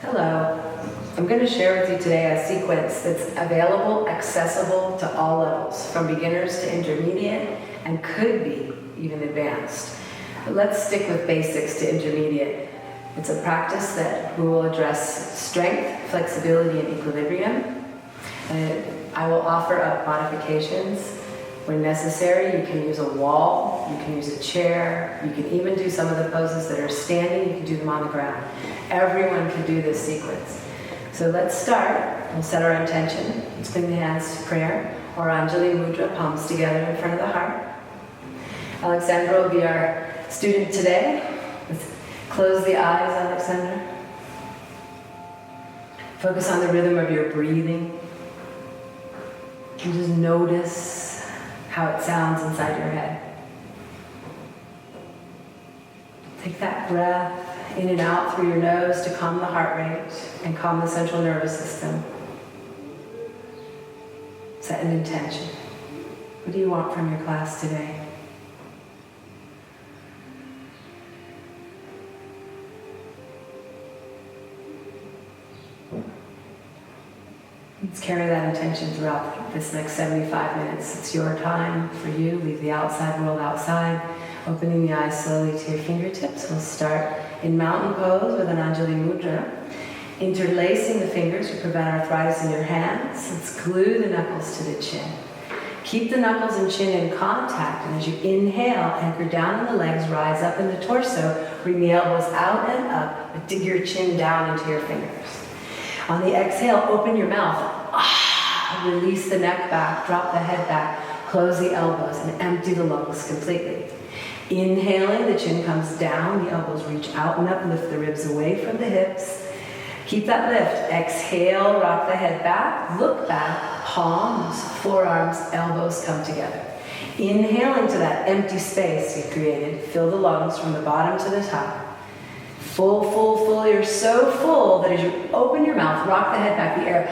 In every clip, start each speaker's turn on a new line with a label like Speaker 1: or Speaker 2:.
Speaker 1: Hello. I'm going to share with you today a sequence that's available, accessible to all levels, from beginners to intermediate, and could be even advanced. But let's stick with basics to intermediate. It's a practice that we will address strength, flexibility, and equilibrium. And I will offer up modifications. When necessary, you can use a wall, you can use a chair, you can even do some of the poses that are standing, you can do them on the ground. Everyone can do this sequence. So let's start. We'll set our intention. Let's bring the hands to prayer, or Anjali Mudra, palms together in front of the heart. Alexandra will be our student today. Let's close the eyes, Alexandra. Focus on the rhythm of your breathing. And just notice how it sounds inside your head. Take that breath in and out through your nose to calm the heart rate and calm the central nervous system. Set an intention. What do you want from your class today? Let's carry that intention throughout this next 75 minutes. It's your time for you. Leave the outside world outside. Opening the eyes slowly to your fingertips. We'll start in mountain pose with an Anjali Mudra. Interlacing the fingers to prevent arthritis in your hands. Let's glue the knuckles to the chin. Keep the knuckles and chin in contact, and as you inhale, anchor down in the legs, rise up in the torso, bring the elbows out and up, but dig your chin down into your fingers. On the exhale, open your mouth. Release the neck back, drop the head back, close the elbows, and empty the lungs completely. Inhaling, the chin comes down, the elbows reach out and up, lift the ribs away from the hips. Keep that lift. Exhale, rock the head back, look back, palms, forearms, elbows come together. Inhaling to that empty space you've created, fill the lungs from the bottom to the top. Full, full, full. You're so full that as you open your mouth, rock the head back, the air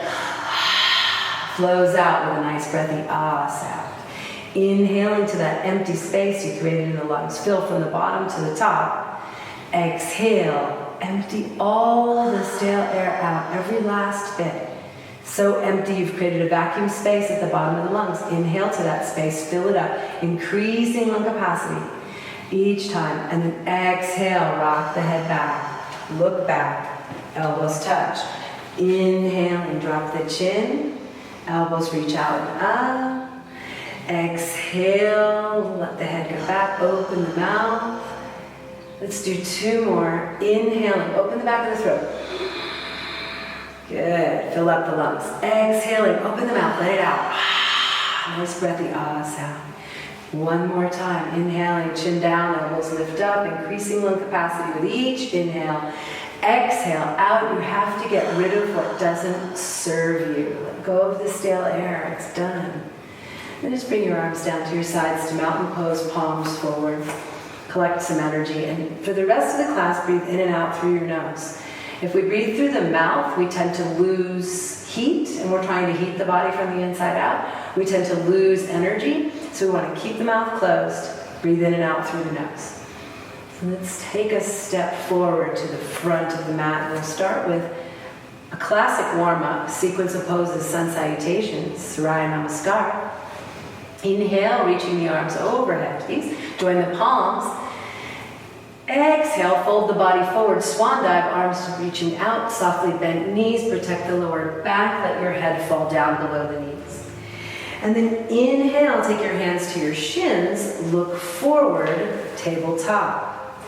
Speaker 1: flows out with a nice breathy ah sound. Inhaling to that empty space you created in the lungs. Fill from the bottom to the top. Exhale. Empty all the stale air out, every last bit. So empty you've created a vacuum space at the bottom of the lungs. Inhale to that space, fill it up, increasing lung capacity each time. And then exhale, rock the head back, look back, elbows touch. Inhale and drop the chin, elbows reach out and up. Exhale, let the head go back, open the mouth. Let's do two more. Inhaling, open the back of the throat. Good, fill up the lungs. Exhaling, open the mouth, let it out. Nice breathy ah sound. One more time. Inhaling, chin down, elbows lift up, increasing lung capacity with each inhale. Exhale, out. You have to get rid of what doesn't serve you. Let go of the stale air. It's done. Then just bring your arms down to your sides to mountain pose, palms forward. Collect some energy, and for the rest of the class, breathe in and out through your nose. If we breathe through the mouth, we tend to lose heat, and we're trying to heat the body from the inside out. We tend to lose energy, so we want to keep the mouth closed, breathe in and out through the nose. So let's take a step forward to the front of the mat. We'll start with a classic warm-up, sequence of poses, sun salutations, Surya Namaskar. Inhale, reaching the arms overhead, please. Join the palms. Exhale, fold the body forward, swan dive, arms reaching out, softly bent knees, protect the lower back, let your head fall down below the knees. And then inhale, take your hands to your shins, look forward, tabletop.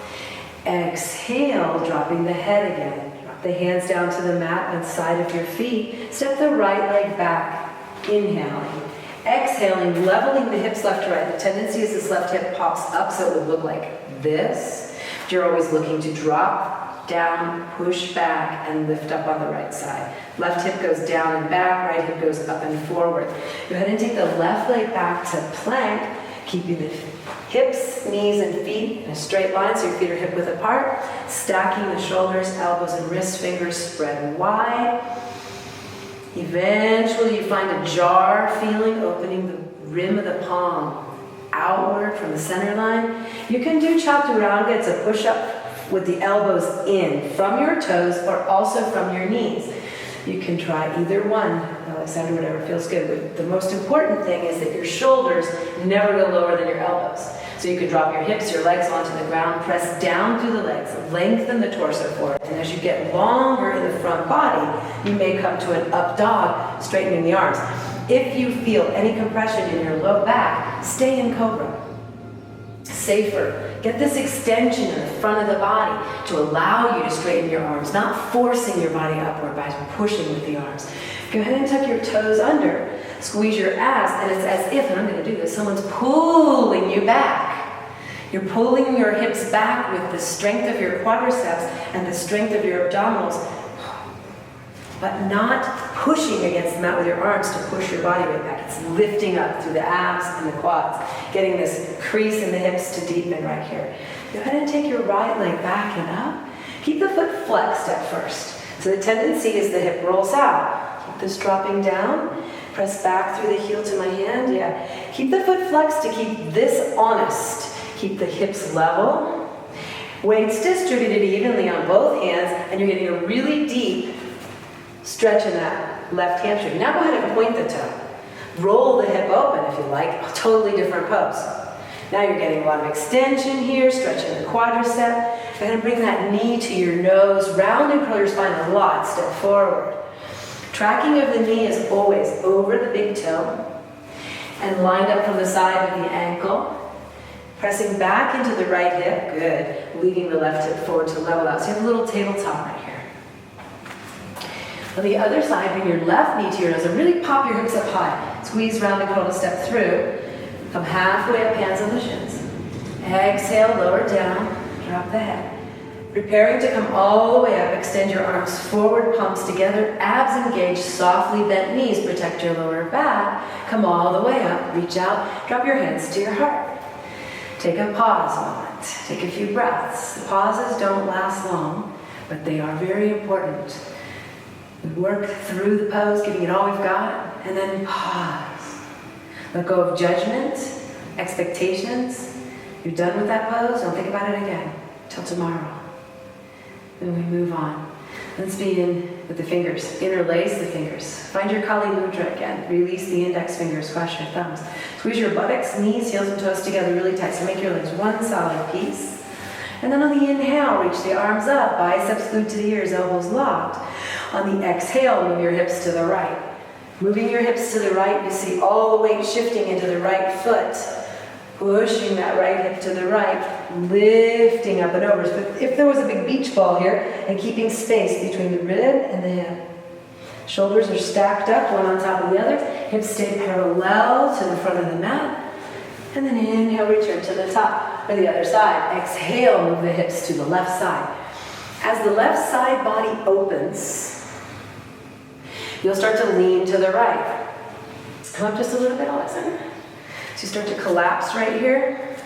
Speaker 1: Exhale, dropping the head again. Drop the hands down to the mat on the side of your feet. Step the right leg back, inhaling. Exhaling, leveling the hips left to right. The tendency is this left hip pops up so it would look like this. If you're always looking to drop, down, push back, and lift up on the right side. Left hip goes down and back, right hip goes up and forward. Go ahead and take the left leg back to plank, keeping the hips, knees, and feet in a straight line so your feet are hip width apart. Stacking the shoulders, elbows, and wrist fingers spread wide. Eventually you find a jar feeling, opening the rim of the palm outward from the center line. You can do chaturanga, it's a push-up with the elbows in from your toes or also from your knees. You can try either one, Alexander, whatever feels good. But the most important thing is that your shoulders never go lower than your elbows. So you can drop your hips, your legs onto the ground, press down through the legs, lengthen the torso forward. And as you get longer in the front body, you may come to an up dog, straightening the arms. If you feel any compression in your low back, stay in cobra. Safer. Get this extension in the front of the body to allow you to straighten your arms, not forcing your body upward by pushing with the arms. Go ahead and tuck your toes under. Squeeze your abs, and it's as if, and I'm going to do this, someone's pulling you back. You're pulling your hips back with the strength of your quadriceps and the strength of your abdominals, but not pushing against the mat with your arms to push your body weight back. It's lifting up through the abs and the quads, getting this crease in the hips to deepen right here. Go ahead and take your right leg back and up. Keep the foot flexed at first. So the tendency is the hip rolls out. Keep this dropping down. Press back through the heel to my hand. Yeah. Keep the foot flexed to keep this honest. Keep the hips level. Weights distributed evenly on both hands, and you're getting a really deep stretch in that left hamstring. Now go ahead and point the toe. Roll the hip open if you like. A totally different pose. Now you're getting a lot of extension here, stretching the quadricep. Go ahead and bring that knee to your nose. Round and curl your spine a lot. Step forward. Tracking of the knee is always over the big toe and lined up from the side of the ankle. Pressing back into the right hip. Good. Leading the left hip forward to level out. So you have a little tabletop right here. On the other side, bring your left knee to your nose and really pop your hips up high. Squeeze round and curl to step through. Come halfway up, hands on the shins. Exhale, lower down, drop the head. Preparing to come all the way up, extend your arms forward, palms together, abs engaged, softly bent knees, protect your lower back. Come all the way up, reach out, drop your hands to your heart. Take a pause moment, take a few breaths. The pauses don't last long, but they are very important. We work through the pose, giving it all we've got, and then pause. Let go of judgment, expectations. You're done with that pose, don't think about it again. Till tomorrow. Then we move on. Let's begin with the fingers. Interlace the fingers. Find your Kali Mudra again. Release the index fingers, squash your thumbs. Squeeze your buttocks, knees, heels, and toes together really tight. So make your legs one solid piece. And then on the inhale, reach the arms up, biceps glued to the ears, elbows locked. On the exhale, move your hips to the right. Moving your hips to the right, you see all the weight shifting into the right foot. Pushing that right hip to the right, lifting up and over. But if there was a big beach ball here, and keeping space between the rib and the hip. Shoulders are stacked up, one on top of the other. Hips stay parallel to the front of the mat. And then inhale, return to the top or the other side. Exhale, move the hips to the left side. As the left side body opens, you'll start to lean to the right. Come up just a little bit, Alexander. So you start to collapse right here.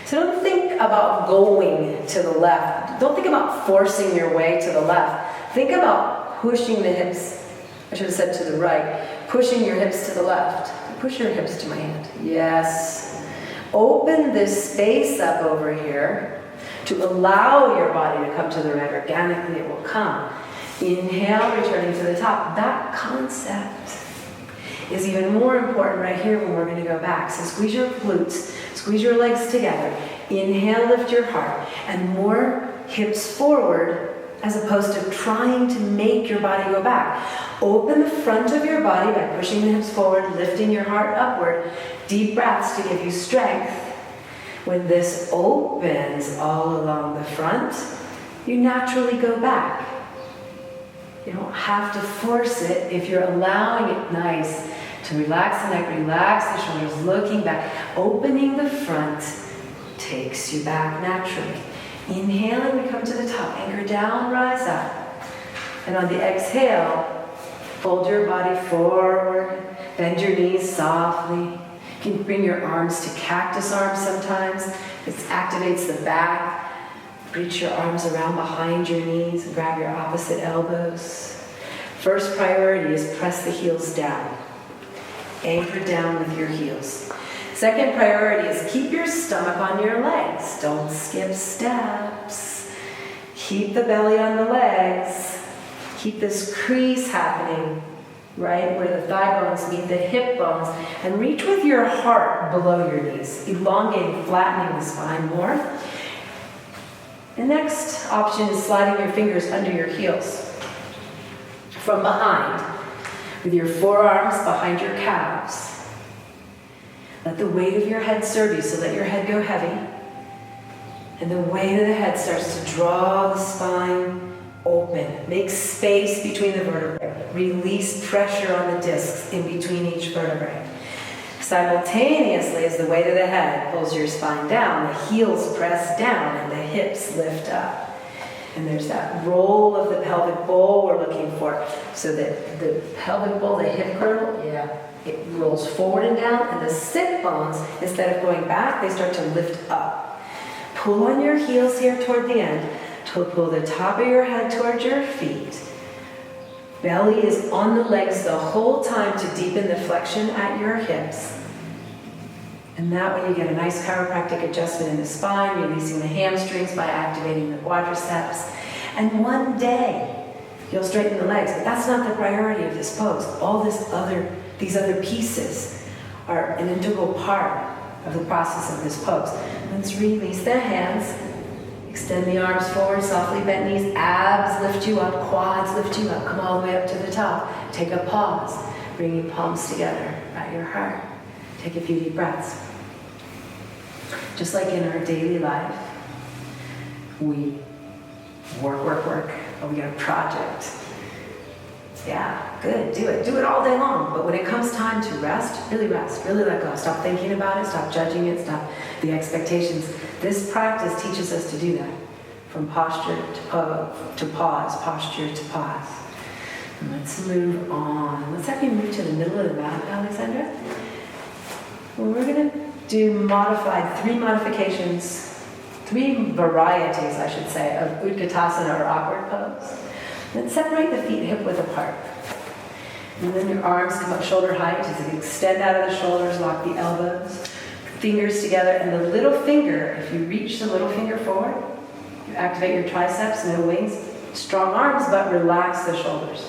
Speaker 1: So don't think about going to the left. Don't think about forcing your way to the left. Think about pushing the hips. I should have said to the right. Pushing your hips to the left. Push your hips to my hand. Yes. Open this space up over here to allow your body to come to the right. Organically it will come. Inhale, returning to the top. That concept is even more important right here when we're going to go back. So squeeze your glutes, squeeze your legs together. Inhale, lift your heart, and more hips forward as opposed to trying to make your body go back. Open the front of your body by pushing the hips forward, lifting your heart upward. Deep breaths to give you strength. When this opens all along the front, you naturally go back. You don't have to force it if you're allowing it nice to relax the neck, relax the shoulders, looking back. Opening the front takes you back naturally. Inhaling, we come to the top. Anchor down, rise up. And on the exhale, fold your body forward. Bend your knees softly. You can bring your arms to cactus arms sometimes. This activates the back. Reach your arms around behind your knees and grab your opposite elbows. First priority is press the heels down. Anchor down with your heels. Second priority is keep your stomach on your legs. Don't skip steps. Keep the belly on the legs. Keep this crease happening right where the thigh bones meet the hip bones, and reach with your heart below your knees, elongating, flattening the spine more. The next option is sliding your fingers under your heels from behind with your forearms behind your calves. Let the weight of your head serve you, so let your head go heavy. And the weight of the head starts to draw the spine open. Make space between the vertebrae. Release pressure on the discs in between each vertebrae. Simultaneously, as the weight of the head pulls your spine down, the heels press down and the hips lift up. And there's that roll of the pelvic bowl we're looking for. So that the pelvic bowl, the hip girdle, it rolls forward and down, and the sit bones, instead of going back, they start to lift up. Pull on your heels here toward the end to pull the top of your head towards your feet. Belly is on the legs the whole time to deepen the flexion at your hips. And that way you get a nice chiropractic adjustment in the spine, releasing the hamstrings by activating the quadriceps. And one day you'll straighten the legs, but that's not the priority of this pose. All these other pieces are an integral part of the process of this pose. Let's release the hands. Extend the arms forward, softly bent knees, abs lift you up, quads lift you up. Come all the way up to the top. Take a pause. Bring your palms together at your heart. Take a few deep breaths. Just like in our daily life, we work, but we got a project. Yeah, good, do it. Do it all day long. But when it comes time to rest, really let go. Stop thinking about it, stop judging it, stop the expectations. This practice teaches us to do that. From posture to pause, posture to pause. And let's move on. Let's have you move to the middle of the mat, Alexandra. Well, we're going to do three varieties, I should say, of Utkatasana or awkward pose. Then separate the feet hip width apart. And then your arms come up shoulder height as you extend out of the shoulders, lock the elbows, fingers together, and the little finger, if you reach the little finger forward, you activate your triceps, no wings, strong arms, but relax the shoulders.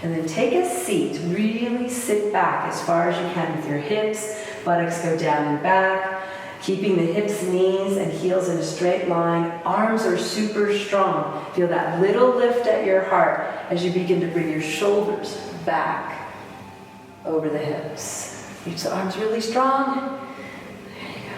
Speaker 1: And then take a seat, really sit back as far as you can with your hips, buttocks go down and back, keeping the hips, knees, and heels in a straight line. Arms are super strong. Feel that little lift at your heart as you begin to bring your shoulders back over the hips. Reach the arms really strong. There you go.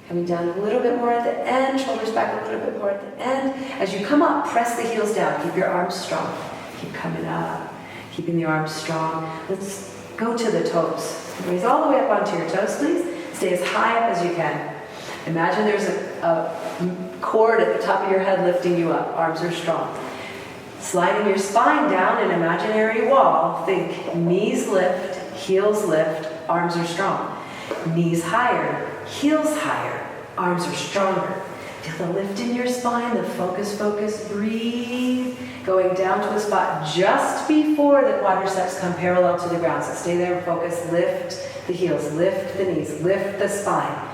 Speaker 1: Coming down a little bit more at the end, shoulders back a little bit more at the end. As you come up, press the heels down. Keep your arms strong. Keep coming up, keeping the arms strong. Let's go to the toes. Raise all the way up onto your toes, please. Stay as high up as you can. Imagine there's a cord at the top of your head lifting you up. Arms are strong. Sliding your spine down an imaginary wall. Think knees lift, heels lift, arms are strong. Knees higher, heels higher, arms are stronger. Feel the lift in your spine, the focus, breathe. Going down to a spot just before the quadriceps come parallel to the ground. So stay there and focus, lift the heels, lift the knees, lift the spine.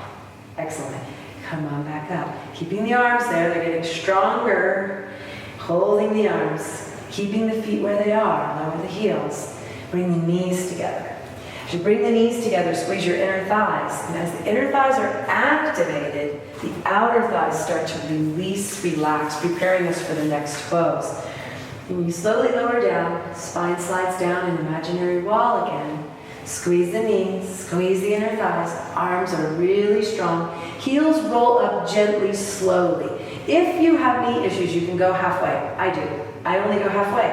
Speaker 1: Excellent. Come on back up. Keeping the arms there, they're getting stronger. Holding the arms, keeping the feet where they are, lower the heels. Bring the knees together. As you bring the knees together, squeeze your inner thighs. And as the inner thighs are activated, the outer thighs start to release, relax, preparing us for the next pose. And you slowly lower down, spine slides down, an imaginary wall again. Squeeze the knees, squeeze the inner thighs, arms are really strong. Heels roll up gently, slowly. If you have knee issues, you can go halfway. I do. I only go halfway.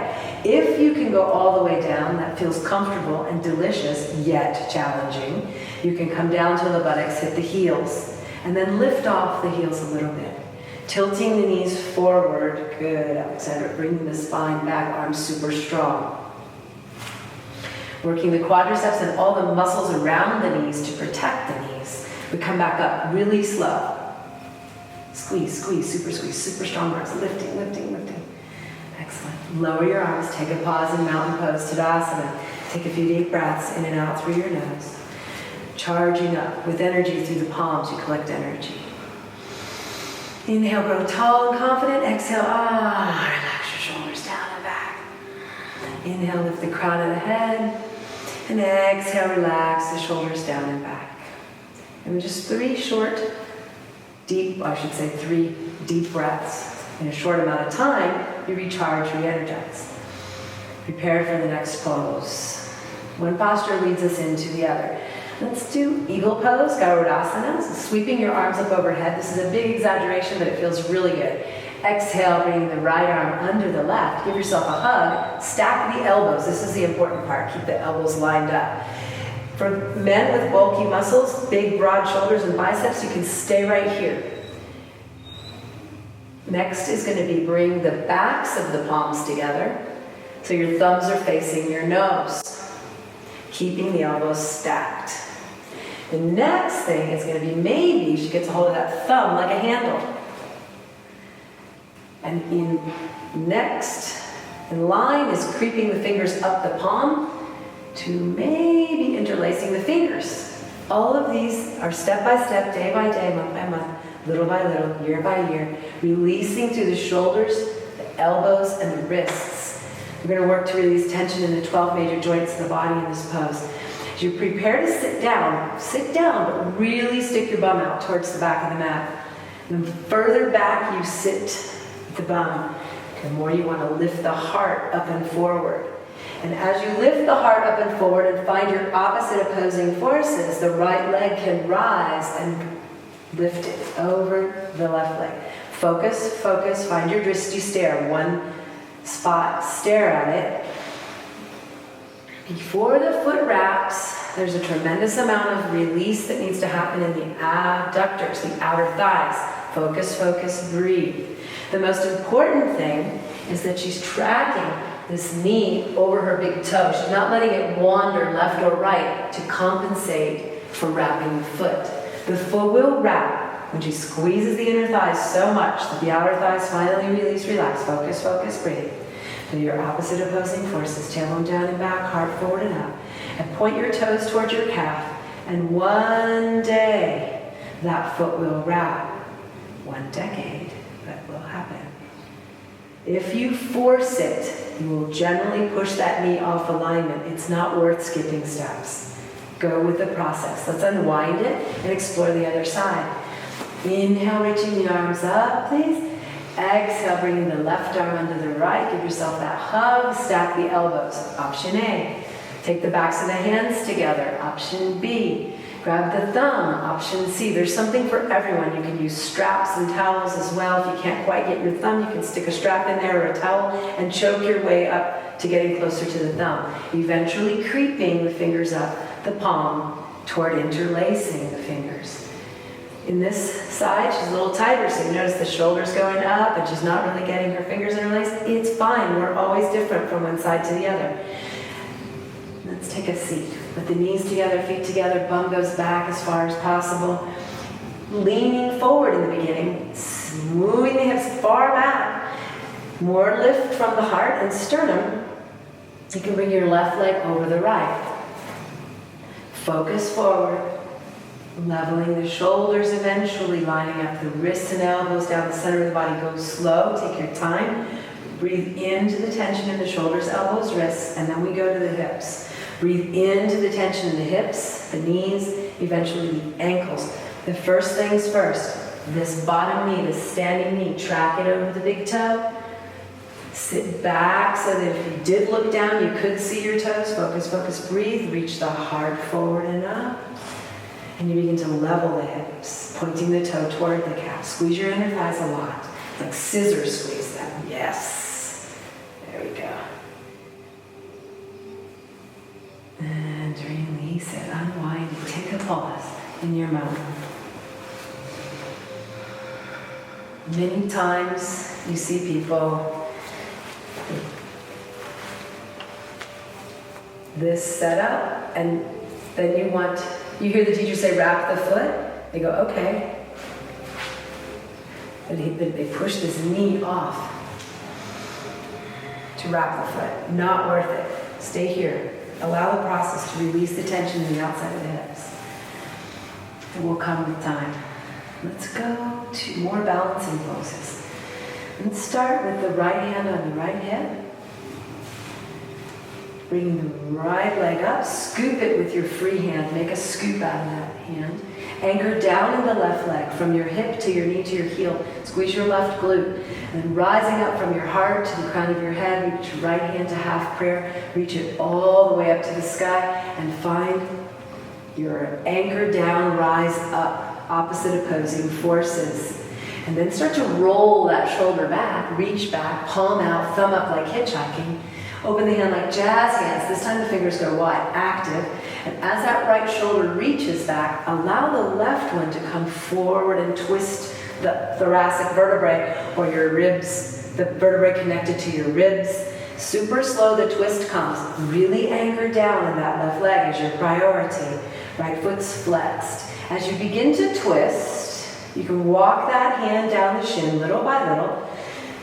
Speaker 1: If you can go all the way down, that feels comfortable and delicious, yet challenging. You can come down to the buttocks, hit the heels, and then lift off the heels a little bit. Tilting the knees forward. Good, Alexandra. Bringing the spine back, arms super strong. Working the quadriceps and all the muscles around the knees to protect the knees. We come back up really slow. Squeeze, super strong arms. Lifting. Excellent. Lower your arms, take a pause in mountain pose, Tadasana. Take a few deep breaths in and out through your nose. Charging up with energy through the palms, you collect energy. Inhale, grow tall and confident. Exhale, relax your shoulders down and back. Inhale, lift the crown of the head. And exhale, relax the shoulders down and back. And just three deep breaths. In a short amount of time, you recharge, re-energize. Prepare for the next pose. One posture leads us into the other. Let's do eagle pose, Garudasana. So sweeping your arms up overhead. This is a big exaggeration, but it feels really good. Exhale, bringing the right arm under the left. Give yourself a hug. Stack the elbows. This is the important part. Keep the elbows lined up. For men with bulky muscles, big broad shoulders and biceps, you can stay right here. Next is going to be bring the backs of the palms together. So your thumbs are facing your nose. Keeping the elbows stacked. The next thing is going to be maybe you should get a hold of that thumb like a handle. And next in line is creeping the fingers up the palm to maybe interlacing the fingers. All of these are step by step, day by day, month by month, little by little, year by year, releasing through the shoulders, the elbows, and the wrists. We're going to work to release tension in the 12 major joints of the body in this pose. As you prepare to sit down, but really stick your bum out towards the back of the mat. And the further back you sit with the bum, the more you want to lift the heart up and forward. And as you lift the heart up and forward and find your opposite opposing forces, the right leg can rise and lift it over the left leg. Focus, focus, find your dristy stare. One spot, stare at it. Before the foot wraps, there's a tremendous amount of release that needs to happen in the abductors, the outer thighs. Focus, focus, breathe. The most important thing is that she's tracking this knee over her big toe. She's not letting it wander left or right to compensate for wrapping the foot. The foot will wrap when she squeezes the inner thighs so much that the outer thighs finally release, relax. Focus, focus, breathe. Do your opposite opposing forces. Tailbone down and back, heart forward and up. And point your toes towards your calf. And one day, that foot will wrap. 1 decade, that will happen. If you force it, you will generally push that knee off alignment. It's not worth skipping steps. Go with the process. Let's unwind it and explore the other side. Inhale, reaching the arms up, please. Exhale, bringing the left arm under the right. Give yourself that hug. Stack the elbows. Option A. Take the backs of the hands together. Option B. Grab the thumb. Option C. There's something for everyone. You can use straps and towels as well. If you can't quite get your thumb, you can stick a strap in there or a towel and choke your way up to getting closer to the thumb. Eventually creeping the fingers up the palm toward interlacing the fingers. In this side, she's a little tighter, so you notice the shoulders going up and she's not really getting her fingers interlaced. It's fine. We're always different from one side to the other. Let's take a seat. With the knees together, feet together, bum goes back as far as possible. Leaning forward in the beginning, moving the hips far back. More lift from the heart and sternum. You can bring your left leg over the right. Focus forward. Leveling the shoulders eventually, lining up the wrists and elbows down the center of the body. Go slow, take your time. Breathe into the tension in the shoulders, elbows, wrists, and then we go to the hips. Breathe into the tension in the hips, the knees, eventually the ankles. The first things first, this bottom knee, this standing knee, track it over the big toe. Sit back so that if you did look down, you could see your toes. Focus, focus, breathe. Reach the heart forward and up. And you begin to level the hips, pointing the toe toward the calf. Squeeze your inner thighs a lot. Like scissor squeeze them. Yes. There we go. And release it. Unwind it. Take a pause in your moment. Many times you see people this setup, and then you hear the teacher say, wrap the foot. They go, okay. But they push this knee off to wrap the foot. Not worth it. Stay here. Allow the process to release the tension in the outside of the hips. It will come with time. Let's go to more balancing poses. Let's start with the right hand on the right hip. Bring the right leg up, scoop it with your free hand. Make a scoop out of that hand. Anchor down in the left leg from your hip to your knee to your heel. Squeeze your left glute. And then rising up from your heart to the crown of your head, reach your right hand to half prayer. Reach it all the way up to the sky and find your anchor down, rise up, opposite opposing forces. And then start to roll that shoulder back, reach back, palm out, thumb up like hitchhiking. Open the hand like jazz hands. This time the fingers go wide, active. And as that right shoulder reaches back, allow the left one to come forward and twist the thoracic vertebrae or your ribs, the vertebrae connected to your ribs. Super slow the twist comes. Really anchor down in that left leg as your priority. Right foot's flexed. As you begin to twist, you can walk that hand down the shin little by little,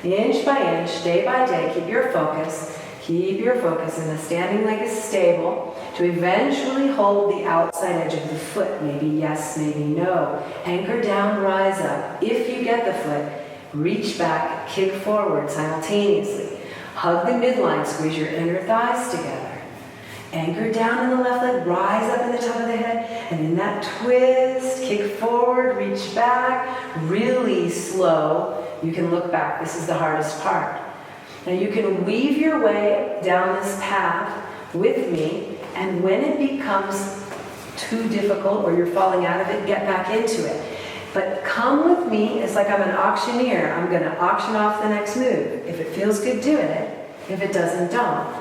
Speaker 1: inch by inch, day by day. Keep your focus. Keep your focus, and the standing leg is stable to eventually hold the outside edge of the foot. Maybe yes, maybe no. Anchor down, rise up. If you get the foot, reach back, kick forward simultaneously. Hug the midline, squeeze your inner thighs together. Anchor down in the left leg, rise up in the top of the head, and in that twist, kick forward, reach back, really slow. You can look back. This is the hardest part. Now you can weave your way down this path with me, and when it becomes too difficult or you're falling out of it, get back into it. But come with me, it's like I'm an auctioneer. I'm going to auction off the next move. If it feels good, do it. If it doesn't, don't.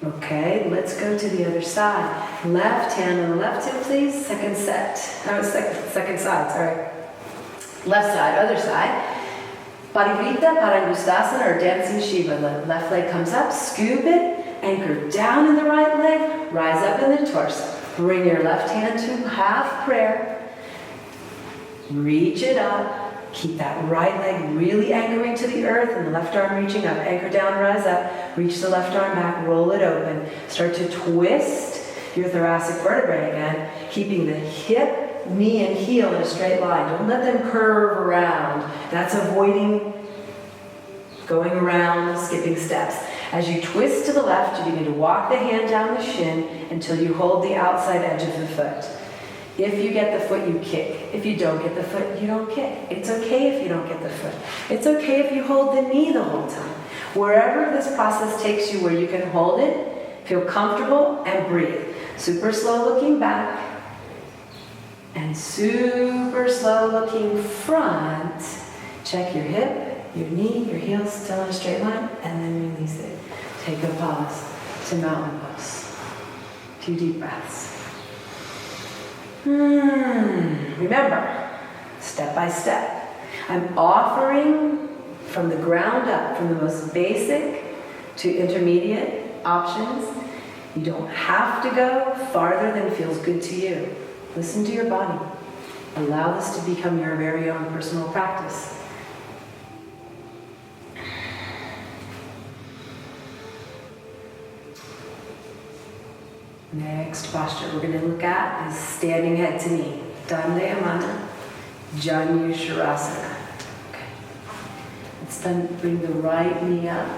Speaker 1: Okay, let's go to the other side. Left hand on the left hip, please. Second side, sorry. Left side, other side. Parivrita, Parangustasana, or Dancing Shiva. Left leg comes up, scoop it, anchor down in the right leg, rise up in the torso. Bring your left hand to half prayer. Reach it up. Keep that right leg really anchoring to the earth and the left arm reaching up. Anchor down, rise up. Reach the left arm back, roll it open. Start to twist your thoracic vertebrae again, keeping the hip, knee and heel in a straight line. Don't let them curve around. That's avoiding going around, skipping steps. As you twist to the left, you begin to walk the hand down the shin until you hold the outside edge of the foot. If you get the foot, you kick. If you don't get the foot, you don't kick. It's okay if you don't get the foot. It's okay if you hold the knee the whole time. Wherever this process takes you, where you can hold it, feel comfortable, and breathe. Super slow looking back. And super slow looking front. Check your hip, your knee, your heels still in a straight line, and then release it. Take a pause to mountain pose. 2 deep breaths. Remember, step by step. I'm offering from the ground up, from the most basic to intermediate options. You don't have to go farther than feels good to you. Listen to your body. Allow this to become your very own personal practice. Next posture we're going to look at is standing head to knee. Dandayamana, Janyusharasana. Okay. Let's then bring the right knee up.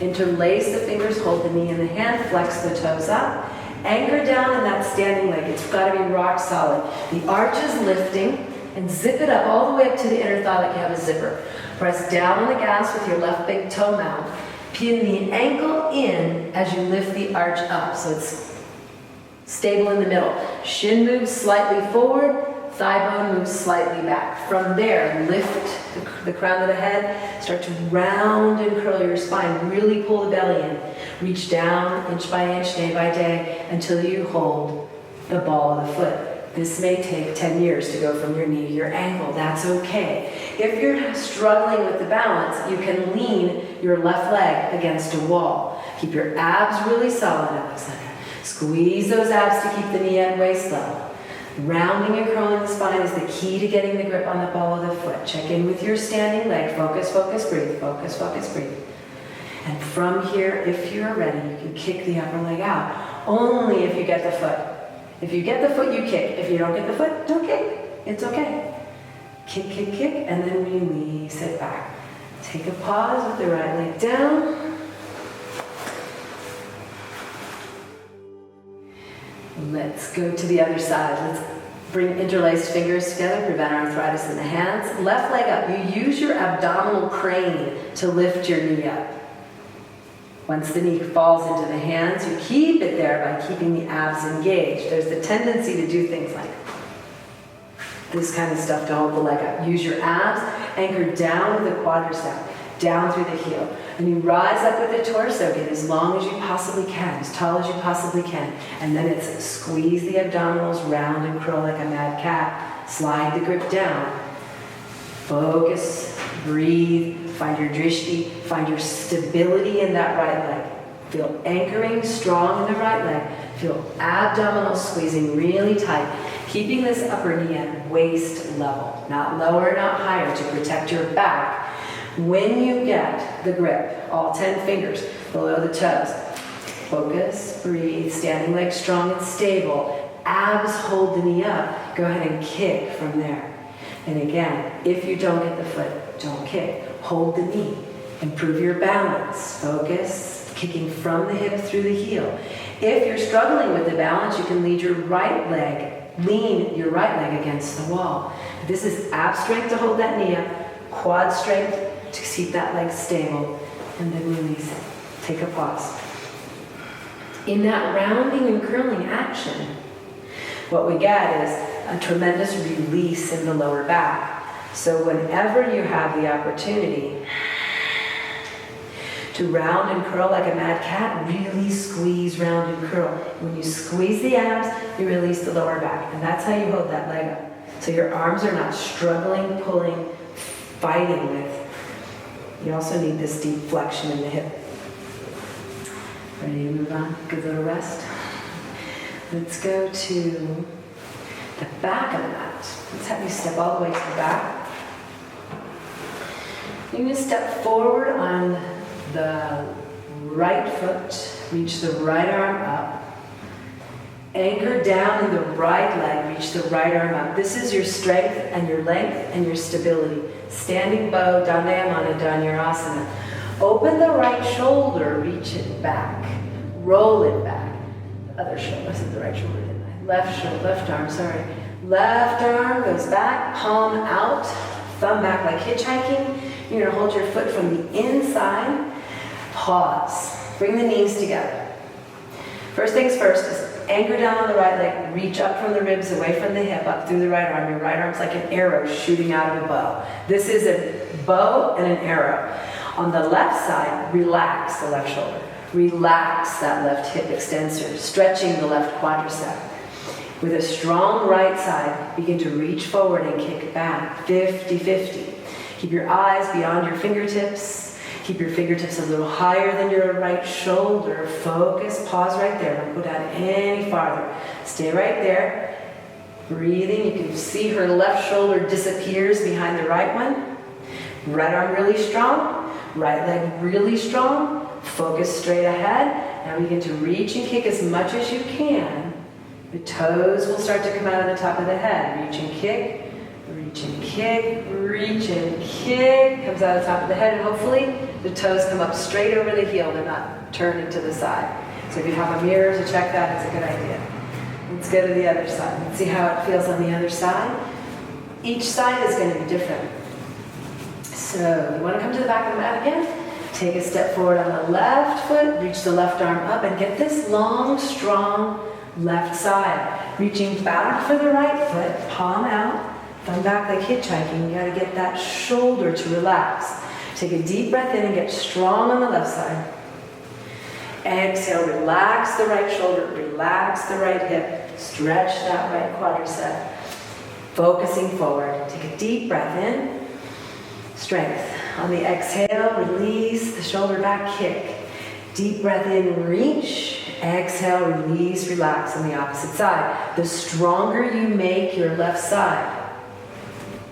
Speaker 1: Interlace the fingers, hold the knee in the hand, flex the toes up. Anchor down in that standing leg. It's got to be rock solid. The arch is lifting, and zip it up all the way up to the inner thigh like you have a zipper. Press down on the gas with your left big toe mount. Pin the ankle in as you lift the arch up, so it's stable in the middle. Shin moves slightly forward, thigh bone moves slightly back. From there, lift the crown of the head, start to round and curl your spine. Really pull the belly in. Reach down inch by inch, day by day, until you hold the ball of the foot. This may take 10 years to go from your knee to your ankle. That's okay. If you're struggling with the balance, you can lean your left leg against a wall. Keep your abs really solid, Alexander. Squeeze those abs to keep the knee at waist level. Rounding and curling the spine is the key to getting the grip on the ball of the foot. Check in with your standing leg. Focus, focus, breathe. Focus, focus, breathe. And from here, if you're ready, you can kick the upper leg out. Only if you get the foot. If you get the foot, you kick. If you don't get the foot, don't kick. It's okay. Kick, kick, kick, and then release it back. Take a pause with the right leg down. Let's go to the other side. Let's bring interlaced fingers together, prevent arthritis in the hands. Left leg up. You use your abdominal crane to lift your knee up. Once the knee falls into the hands, you keep it there by keeping the abs engaged. There's the tendency to do things like this kind of stuff to hold the leg up. Use your abs, anchor down with the quadricep, down through the heel. And you rise up with the torso, get as long as you possibly can, as tall as you possibly can. And then it's squeeze the abdominals round and curl like a mad cat. Slide the grip down. Focus, breathe, find your drishti, find your stability in that right leg. Feel anchoring strong in the right leg. Feel abdominal squeezing really tight. Keeping this upper knee at waist level, not lower, not higher, to protect your back. When you get the grip, all 10 fingers below the toes, focus, breathe, standing leg strong and stable, abs hold the knee up, go ahead and kick from there. And again, if you don't get the foot, don't kick. Hold the knee, improve your balance, focus, kicking from the hip through the heel. If you're struggling with the balance, you can lean your right leg against the wall. This is ab strength to hold that knee up, quad strength to keep that leg stable, and then release it. Take a pause. In that rounding and curling action, what we get is a tremendous release in the lower back. So whenever you have the opportunity to round and curl like a mad cat, really squeeze, round and curl. When you squeeze the abs, you release the lower back. And that's how you hold that leg up. So your arms are not struggling, pulling, fighting with. You also need this deep flexion in the hip. Ready to move on? Good little rest. Let's go to the back of the mat. Let's have you step all the way to the back. You're going to step forward on the right foot, reach the right arm up. Anchor down in the right leg, reach the right arm up. This is your strength and your length and your stability. Standing bow, Dandayamana, Dhanurasana. Open the right shoulder, reach it back. Roll it back. The other shoulder, I said the right shoulder, didn't I? Left arm, sorry. Left arm goes back, palm out, thumb back like hitchhiking. You're going to hold your foot from the inside. Pause. Bring the knees together. First things first is anchor down on the right leg, reach up from the ribs, away from the hip, up through the right arm. Your right arm's like an arrow shooting out of a bow. This is a bow and an arrow. On the left side, relax the left shoulder. Relax that left hip extensor, stretching the left quadricep. With a strong right side, begin to reach forward and kick back, 50-50. Keep your eyes beyond your fingertips. Keep your fingertips a little higher than your right shoulder. Focus, pause right there. Don't go down any farther. Stay right there. Breathing. You can see her left shoulder disappears behind the right one. Right arm really strong. Right leg really strong. Focus straight ahead. Now begin to reach and kick as much as you can. The toes will start to come out of the top of the head. Reach and kick. Reach and kick, reach and kick, comes out of the top of the head, and hopefully the toes come up straight over the heel. They're not turning to the side. So if you have a mirror to check that, it's a good idea. Let's go to the other side. Let's see how it feels on the other side. Each side is going to be different. So you want to come to the back of the mat again. Take a step forward on the left foot, reach the left arm up, and get this long, strong left side. Reaching back for the right foot, palm out. Thumb back like hitchhiking. You got to get that shoulder to relax. Take a deep breath in and get strong on the left side. Exhale, relax the right shoulder, relax the right hip, stretch that right quadricep. Focusing forward. Take a deep breath in. Strength. On the exhale, release the shoulder back, kick. Deep breath in, reach. Exhale, release, relax on the opposite side. The stronger you make your left side,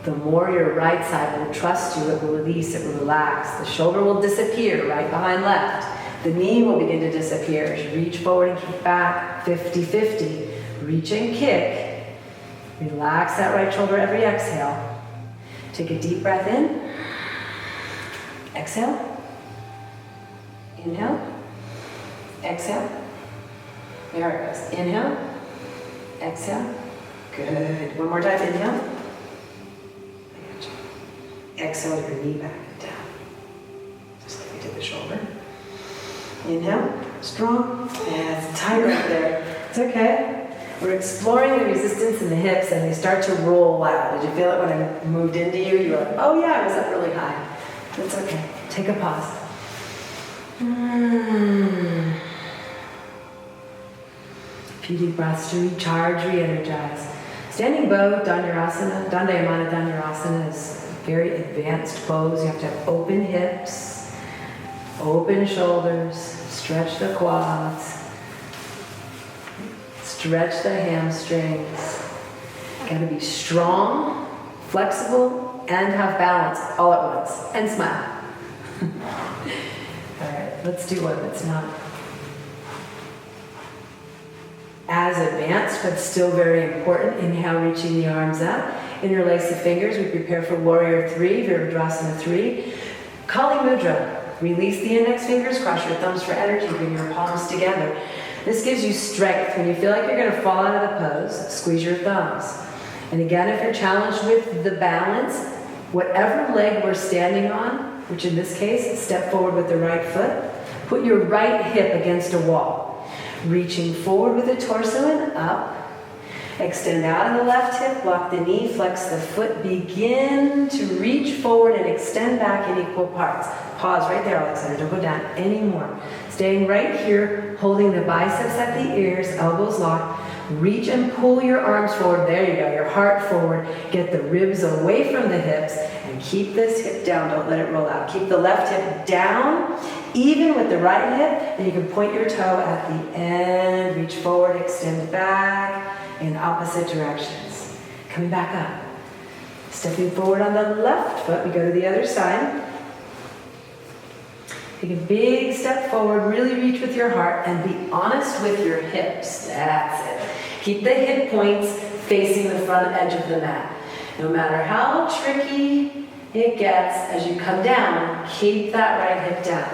Speaker 1: the more your right side will trust you, it will release, it will relax. The shoulder will disappear right behind left. The knee will begin to disappear as you reach forward and kick back, 50-50. Reach and kick. Relax that right shoulder every exhale. Take a deep breath in. Exhale. Inhale. Exhale. There it goes. Inhale. Exhale. Good. One more time. Inhale. Exhale with your knee back and down. Just like we did the shoulder. Inhale. Strong. Yeah, it's tight right there. It's okay. We're exploring the resistance in the hips and they start to roll out. Did you feel it when I moved into you? You were like, oh yeah, I was up really high. That's okay. Take a pause. A few deep breaths to recharge, re-energize. Standing bow, Dandayamana Dhanurasana is a very advanced pose. You have to have open hips, open shoulders, stretch the quads, stretch the hamstrings. Got to be strong, flexible, and have balance all at once. And smile. All right, let's do one that's not as advanced, but still very important. Inhale, reaching the arms up. Interlace the fingers. We prepare for Warrior 3, Virabhadrasana 3. Kali Mudra. Release the index fingers, cross your thumbs for energy, bring your palms together. This gives you strength. When you feel like you're going to fall out of the pose, squeeze your thumbs. And again, if you're challenged with the balance, whatever leg we're standing on, which in this case, step forward with the right foot, put your right hip against a wall. Reaching forward with the torso and up. Extend out in the left hip, lock the knee, flex the foot, begin to reach forward and extend back in equal parts. Pause right there, Alexander, don't go down anymore. Staying right here, holding the biceps at the ears, elbows locked. Reach and pull your arms forward, there you go, your heart forward. Get the ribs away from the hips and keep this hip down, don't let it roll out. Keep the left hip down, even with the right hip, and you can point your toe at the end, reach forward, extend back in opposite directions. Coming back up. Stepping forward on the left foot, we go to the other side. Take a big step forward, really reach with your heart, and be honest with your hips. That's it. Keep the hip points facing the front edge of the mat. No matter how tricky it gets, as you come down, keep that right hip down.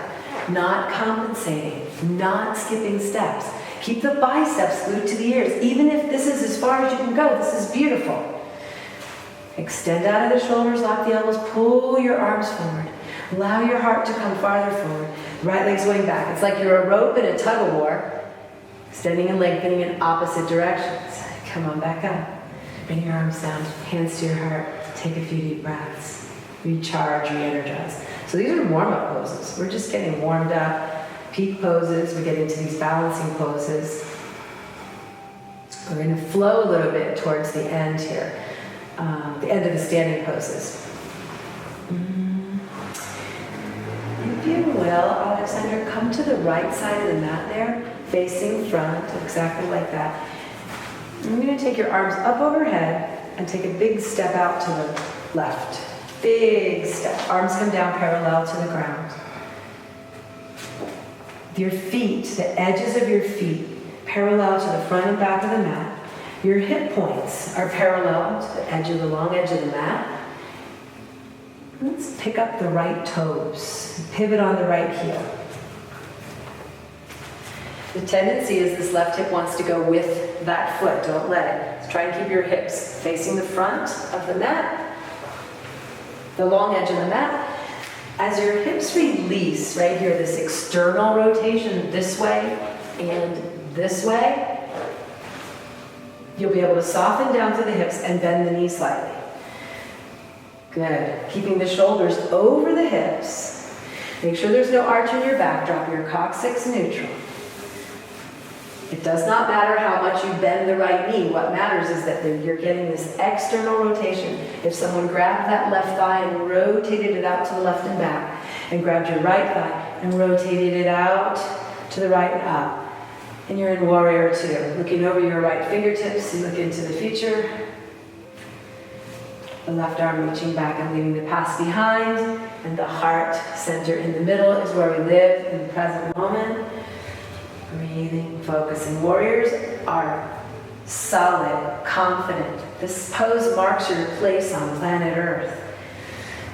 Speaker 1: Not compensating, not skipping steps. Keep the biceps glued to the ears. Even if this is as far as you can go, this is beautiful. Extend out of the shoulders, lock the elbows, pull your arms forward. Allow your heart to come farther forward. Right leg's going back. It's like you're a rope in a tug of war, extending and lengthening in opposite directions. Come on back up. Bring your arms down, hands to your heart. Take a few deep breaths. Recharge, re-energize. So these are warm-up poses. We're just getting warmed up. Peak poses. We get into these balancing poses. We're going to flow a little bit towards the end here. The end of the standing poses. If you will, Alexander, come to the right side of the mat there, facing front, exactly like that. You're going to take your arms up overhead and take a big step out to the left. Big step. Arms come down parallel to the ground. Your feet, the edges of your feet, parallel to the front and back of the mat. Your hip points are parallel to the edge of the long edge of the mat. Let's pick up the right toes. Pivot on the right heel. The tendency is this left hip wants to go with that foot. Don't let it. So try and keep your hips facing the front of the mat, the long edge of the mat. As your hips release, right here, this external rotation this way and this way, you'll be able to soften down through the hips and bend the knee slightly. Good. Keeping the shoulders over the hips. Make sure there's no arch in your back. Drop your coccyx neutral. It does not matter how much you bend the right knee. What matters is that you're getting this external rotation. If someone grabbed that left thigh and rotated it out to the left and back, and grabbed your right thigh and rotated it out to the right and up, and you're in Warrior 2. Looking over your right fingertips, you look into the future. The left arm reaching back and leaving the past behind, and the heart center in the middle is where we live in the present moment. Breathing, focusing. Warriors are solid, confident, This pose marks your place on planet Earth.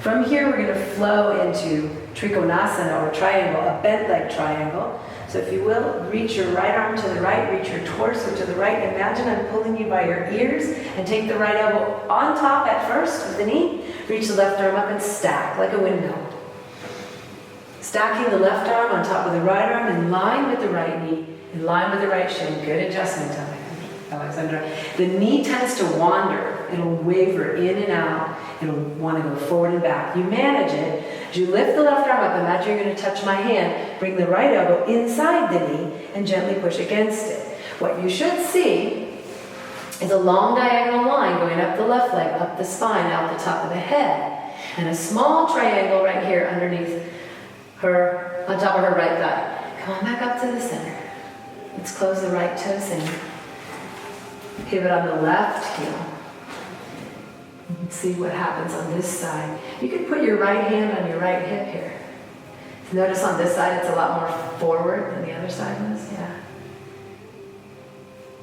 Speaker 1: From here, we're going to flow into Trikonasana, or triangle, a bent leg triangle. So if you will, reach your right arm to the right, reach your torso to the right. Imagine I'm pulling you by your ears, and take the right elbow on top at first with the knee. Reach the left arm up and stack like a windmill. Stacking the left arm on top of the right arm in line with the right knee, in line with the right shin. Good adjustment, Alexandra. The knee tends to wander. It'll waver in and out. It'll want to go forward and back. You manage it. As you lift the left arm up, imagine you're going to touch my hand. Bring the right elbow inside the knee and gently push against it. What you should see is a long diagonal line going up the left leg, up the spine, out the top of the head. And a small triangle right here underneath her, on top of her right thigh. Come on back up to the center. Let's close the right toes in. Pivot on the left heel. And see what happens on this side. You can put your right hand on your right hip here. Notice on this side it's a lot more forward than the other side was. Yeah.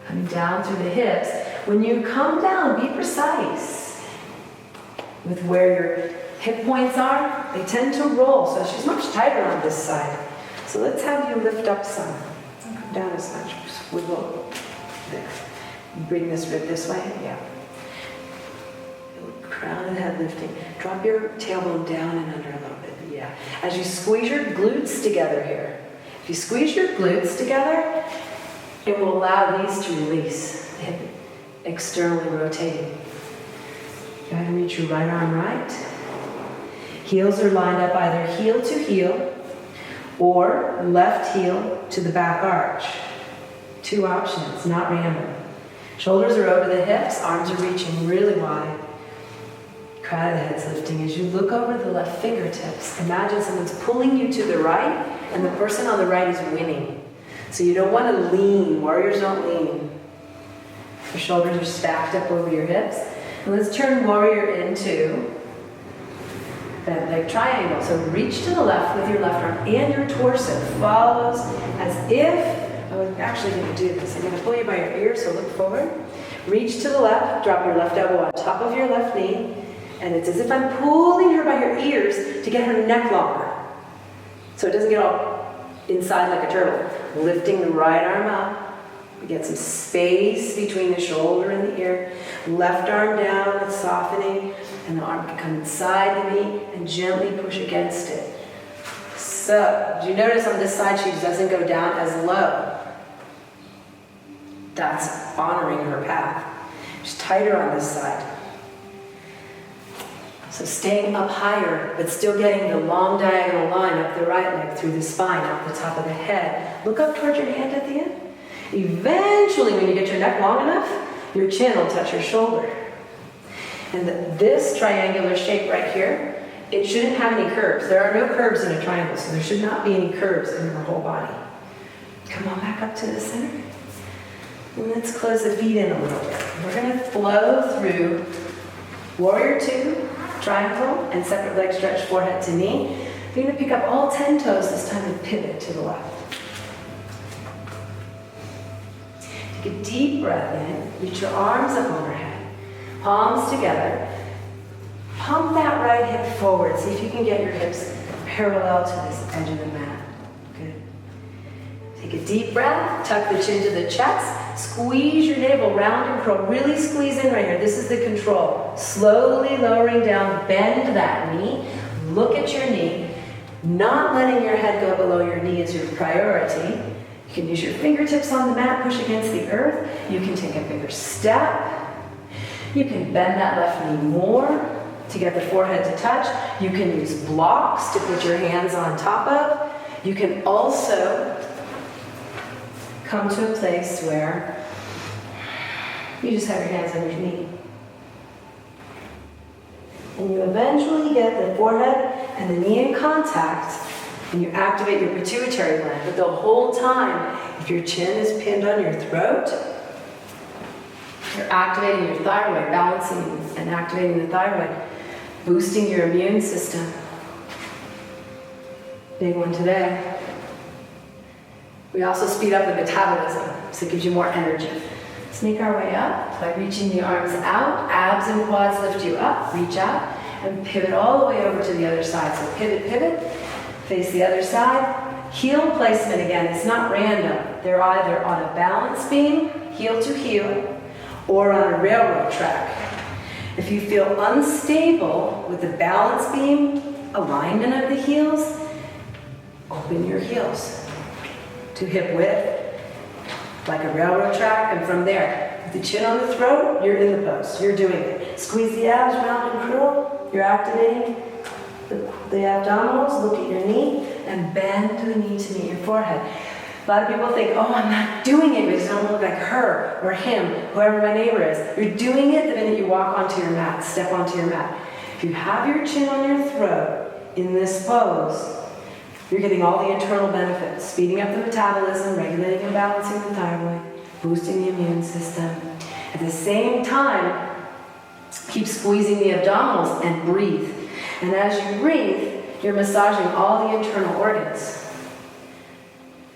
Speaker 1: Coming down through the hips. When you come down, be precise with where your hip points are. They tend to roll, so she's much tighter on this side. So let's have you lift up some. Don't come down as much. Just wiggle there. Bring this rib this way. Yeah. Crown and head lifting. Drop your tailbone down and under a little bit. Yeah. As you squeeze your glutes together here. If you squeeze your glutes together, it will allow these to release. The hip externally rotating. Go ahead and reach your right arm right. Heels are lined up either heel to heel or left heel to the back arch. Two options, not random. Shoulders are over the hips, arms are reaching really wide. Crown of the head's lifting. As you look over the left fingertips, imagine someone's pulling you to the right and the person on the right is winning. So you don't want to lean. Warriors don't lean. Your shoulders are stacked up over your hips. And let's turn warrior into bent leg triangle. So reach to the left with your left arm and your torso follows as if, I was actually going to do this. I'm going to pull you by your ears, so look forward. Reach to the left, drop your left elbow on top of your left knee. And it's as if I'm pulling her by her ears to get her neck longer. So it doesn't get all inside like a turtle. Lifting the right arm up. We get some space between the shoulder and the ear. Left arm down, softening. And the arm can come inside the knee and gently push against it. So, do you notice on this side she doesn't go down as low? That's honoring her path. She's tighter on this side. So staying up higher, but still getting the long diagonal line up the right leg, through the spine, up the top of the head. Look up towards your hand at the end. Eventually, when you get your neck long enough, your chin will touch your shoulder. And this triangular shape right here, it shouldn't have any curves. There are no curves in a triangle, so there should not be any curves in your whole body. Come on back up to the center. And let's close the feet in a little bit. We're going to flow through warrior two, triangle, and separate leg stretch, forehead to knee. You're going to pick up all 10 toes this time and pivot to the left. Take a deep breath in. Reach your arms up overhead. Palms together. Pump that right hip forward. See if you can get your hips parallel to this edge of the mat. Good. Take a deep breath. Tuck the chin to the chest. Squeeze your navel round and curl. Really squeeze in right here. This is the control. Slowly lowering down. Bend that knee. Look at your knee. Not letting your head go below your knee is your priority. You can use your fingertips on the mat. Push against the earth. You can take a bigger step. You can bend that left knee more to get the forehead to touch. You can use blocks to put your hands on top of. You can also come to a place where you just have your hands on your knee. And you eventually get the forehead and the knee in contact, and you activate your pituitary gland. But the whole time, if your chin is pinned on your throat, you're activating your thyroid, balancing and activating the thyroid, boosting your immune system. Big one today. We also speed up the metabolism, so it gives you more energy. Let's make our way up by reaching the arms out. Abs and quads lift you up. Reach out and pivot all the way over to the other side. So pivot, pivot, face the other side. Heel placement again, it's not random. They're either on a balance beam, heel to heel, or on a railroad track. If you feel unstable with the balance beam, alignment of the heels, open your heels to hip width, like a railroad track, and from there, with the chin on the throat, you're in the pose. You're doing it. Squeeze the abs, round and curl. You're activating the abdominals. Look at your knee and bend the knee to meet your forehead. A lot of people think, oh, I'm not doing it because I don't look like her or him, whoever my neighbor is. You're doing it the minute you walk onto your mat, step onto your mat. If you have your chin on your throat in this pose, you're getting all the internal benefits, speeding up the metabolism, regulating and balancing the thyroid, boosting the immune system. At the same time, keep squeezing the abdominals and breathe. And as you breathe, you're massaging all the internal organs.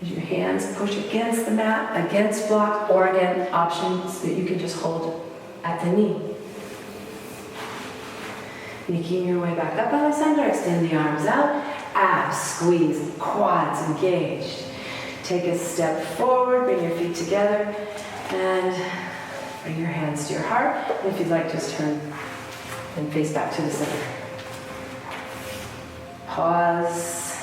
Speaker 1: As your hands push against the mat, against block, or again, options that you can just hold at the knee. Making your way back up out of center, extend the arms out, abs squeeze, quads engaged. Take a step forward, bring your feet together, and bring your hands to your heart. And if you'd like, just turn and face back to the center. Pause.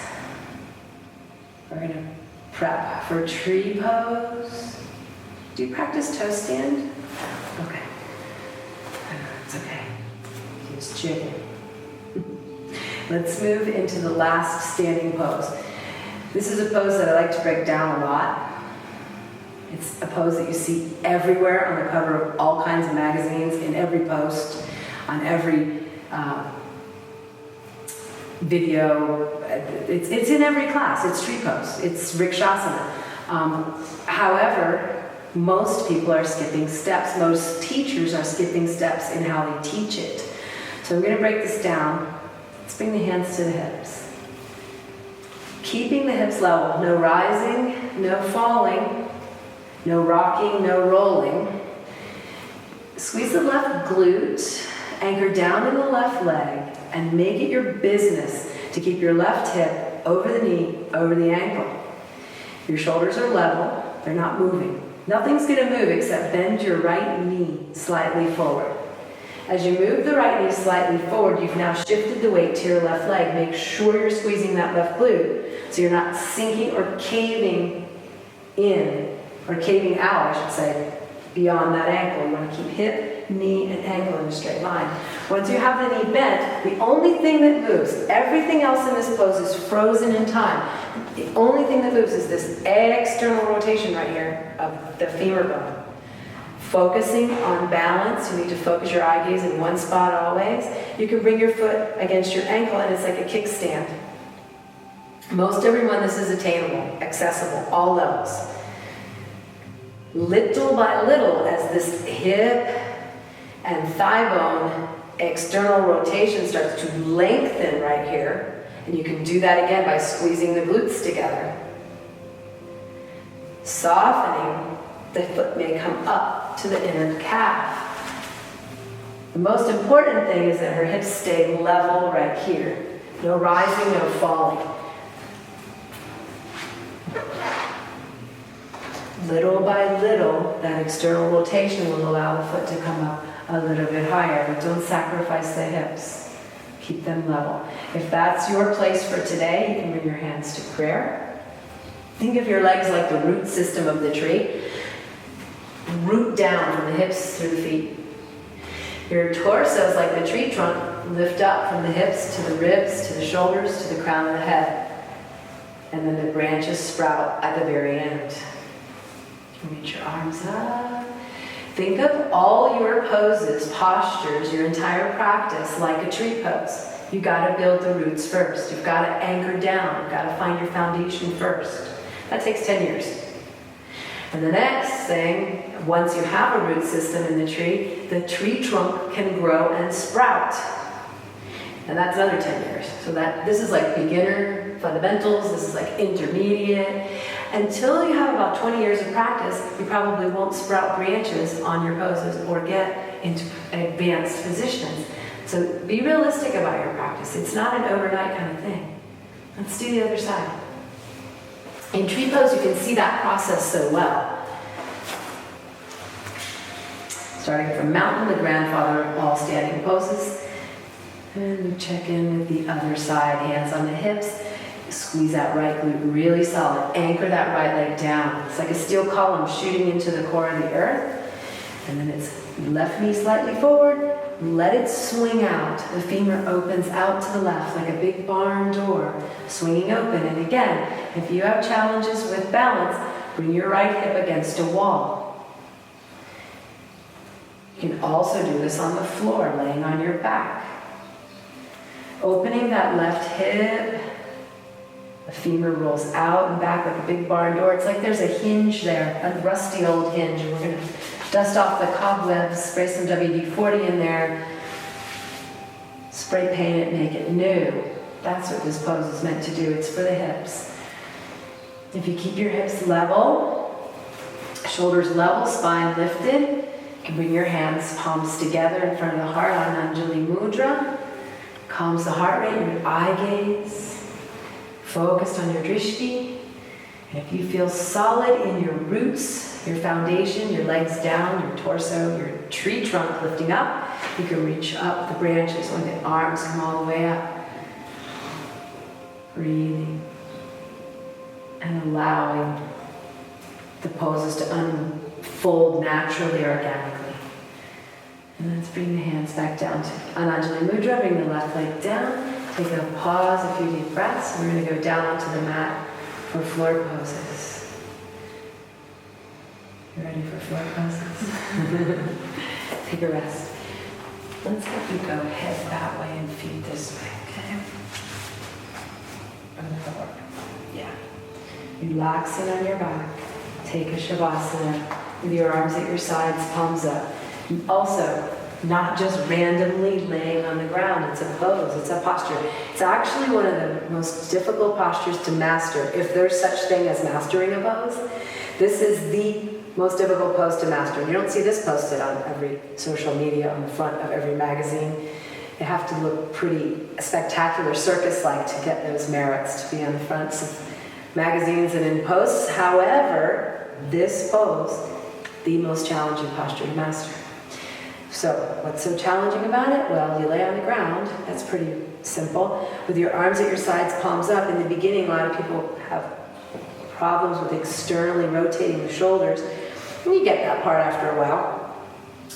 Speaker 1: We're going to prep for tree pose. Do you practice toe stand? Okay. It's okay. Just chicken. Let's move into the last standing pose. This is a pose that I like to break down a lot. It's a pose that you see everywhere on the cover of all kinds of magazines, in every post, on every video. It's in every class. It's tree pose. It's Rikshasana. However, most people are skipping steps. Most teachers are skipping steps in how they teach it. So I'm going to break this down. Let's bring the hands to the hips. Keeping the hips level. No rising, no falling, no rocking, no rolling. Squeeze the left glute, anchor down in the left leg, and make it your business to keep your left hip over the knee, over the ankle. Your shoulders are level, they're not moving. Nothing's going to move except bend your right knee slightly forward. As you move the right knee slightly forward, you've now shifted the weight to your left leg. Make sure you're squeezing that left glute so you're not sinking or caving in, or caving out, I should say, beyond that ankle. You want to keep hip, knee, and ankle in a straight line. Once you have the knee bent, the only thing that moves, everything else in this pose is frozen in time. The only thing that moves is this external rotation right here of the femur bone. Focusing on balance, you need to focus your eye gaze in one spot always. You can bring your foot against your ankle and it's like a kickstand. Most everyone, this is attainable, accessible, all levels. Little by little, as this hip and thigh bone external rotation starts to lengthen right here, and you can do that again by squeezing the glutes together. Softening, the foot may come up to the inner calf. The most important thing is that her hips stay level right here. No rising, no falling. Little by little, that external rotation will allow the foot to come up a little bit higher, but don't sacrifice the hips. Keep them level. If that's your place for today, you can bring your hands to prayer. Think of your legs like the root system of the tree. Root down from the hips through the feet. Your torso is like the tree trunk. Lift up from the hips to the ribs, to the shoulders, to the crown of the head. And then the branches sprout at the very end. Reach your arms up. Think of all your poses, postures, your entire practice like a tree pose. You've got to build the roots first. You've got to anchor down. You've got to find your foundation first. That takes 10 years. And the next thing, once you have a root system in the tree trunk can grow and sprout. And that's another 10 years. So this is like beginner fundamentals, this is like intermediate. Until you have about 20 years of practice, you probably won't sprout branches on your poses or get into advanced positions. So be realistic about your practice. It's not an overnight kind of thing. Let's do the other side. In tree pose, you can see that process so well. Starting from mountain to grandfather, all standing poses. And we check in with the other side, hands on the hips. Squeeze that right glute really solid. Anchor that right leg down. It's like a steel column shooting into the core of the earth. And then it's left knee slightly forward. Let it swing out. The femur opens out to the left like a big barn door, swinging open. And again, if you have challenges with balance, bring your right hip against a wall. You can also do this on the floor, laying on your back. Opening that left hip. The femur rolls out and back like a big barn door. It's like there's a hinge there, a rusty old hinge. And we're going to dust off the cobwebs, spray some WD-40 in there, spray paint it, make it new. That's what this pose is meant to do. It's for the hips. If you keep your hips level, shoulders level, spine lifted, you can bring your hands, palms together in front of the heart on Anjali Mudra. Calms the heart rate, your eye gaze. Focused on your drishti. And if you feel solid in your roots, your foundation, your legs down, your torso, your tree trunk lifting up, you can reach up the branches when the arms come all the way up. Breathing and allowing the poses to unfold naturally, organically. And let's bring the hands back down to Anjali Mudra. Bring the left leg down. Take a pause, a few deep breaths. We're going to go down onto the mat for floor poses. You ready for floor poses? Take a rest. Let's have you go head that way and feet this way, okay? On the floor. Yeah. Relaxing on your back. Take a shavasana with your arms at your sides, palms up. Also, not just randomly laying on the ground. It's a pose, it's a posture. It's actually one of the most difficult postures to master. If there's such thing as mastering a pose, this is the most difficult pose to master. You don't see this posted on every social media, on the front of every magazine. You have to look pretty spectacular, circus-like to get those merits to be on the fronts of magazines and in posts. However, this pose, the most challenging posture to master. So, what's so challenging about it? Well, you lay on the ground. That's pretty simple. With your arms at your sides, palms up. In the beginning, a lot of people have problems with externally rotating the shoulders. And you get that part after a while.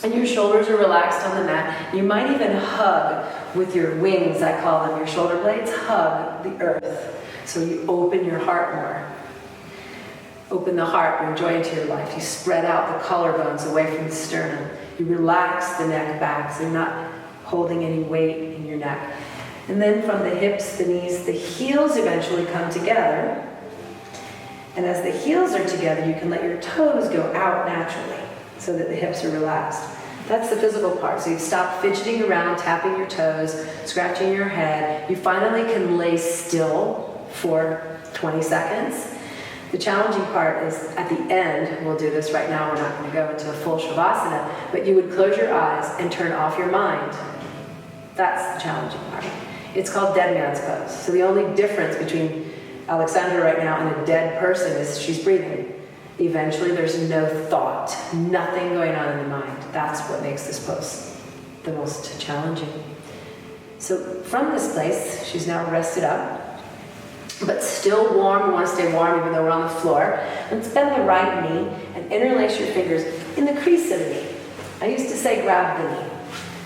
Speaker 1: And your shoulders are relaxed on the mat. You might even hug with your wings, I call them. Your shoulder blades hug the earth. So you open your heart more. Open the heart, bring joy into your life. You spread out the collarbones away from the sternum. You relax the neck back so you're not holding any weight in your neck. And then from the hips, the knees, the heels eventually come together. And as the heels are together, you can let your toes go out naturally so that the hips are relaxed. That's the physical part. So you stop fidgeting around, tapping your toes, scratching your head. You finally can lay still for 20 seconds. The challenging part is at the end, we'll do this right now, we're not going to go into a full shavasana, but you would close your eyes and turn off your mind. That's the challenging part. It's called dead man's pose. So the only difference between Alexandra right now and a dead person is she's breathing. Eventually there's no thought, nothing going on in the mind. That's what makes this pose the most challenging. So from this place, she's now rested up, but still warm. We want to stay warm even though we're on the floor. Let's bend the right knee and interlace your fingers in the crease of the knee. I used to say grab the knee.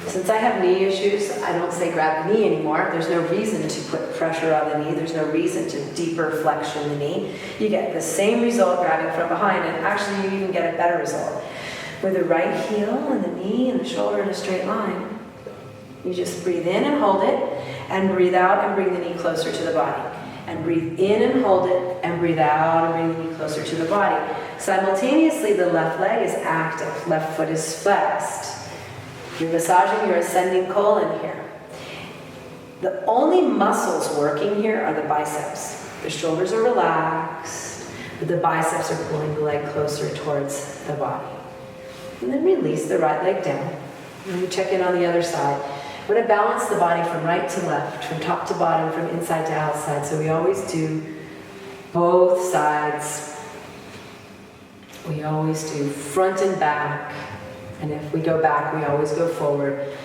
Speaker 1: Since I have knee issues, I don't say grab the knee anymore. There's no reason to put pressure on the knee. There's no reason to deeper flexion the knee. You get the same result grabbing from behind, and actually you even get a better result. With the right heel and the knee and the shoulder in a straight line, you just breathe in and hold it, and breathe out and bring the knee closer to the body. And breathe in and hold it, and breathe out and bring the knee closer to the body. Simultaneously, the left leg is active, left foot is flexed. You're massaging your ascending colon here. The only muscles working here are the biceps. The shoulders are relaxed, but the biceps are pulling the leg closer towards the body. And then release the right leg down. And we check in on the other side. We're going to balance the body from right to left, from top to bottom, from inside to outside. So we always do both sides. We always do front and back. And if we go back, we always go forward.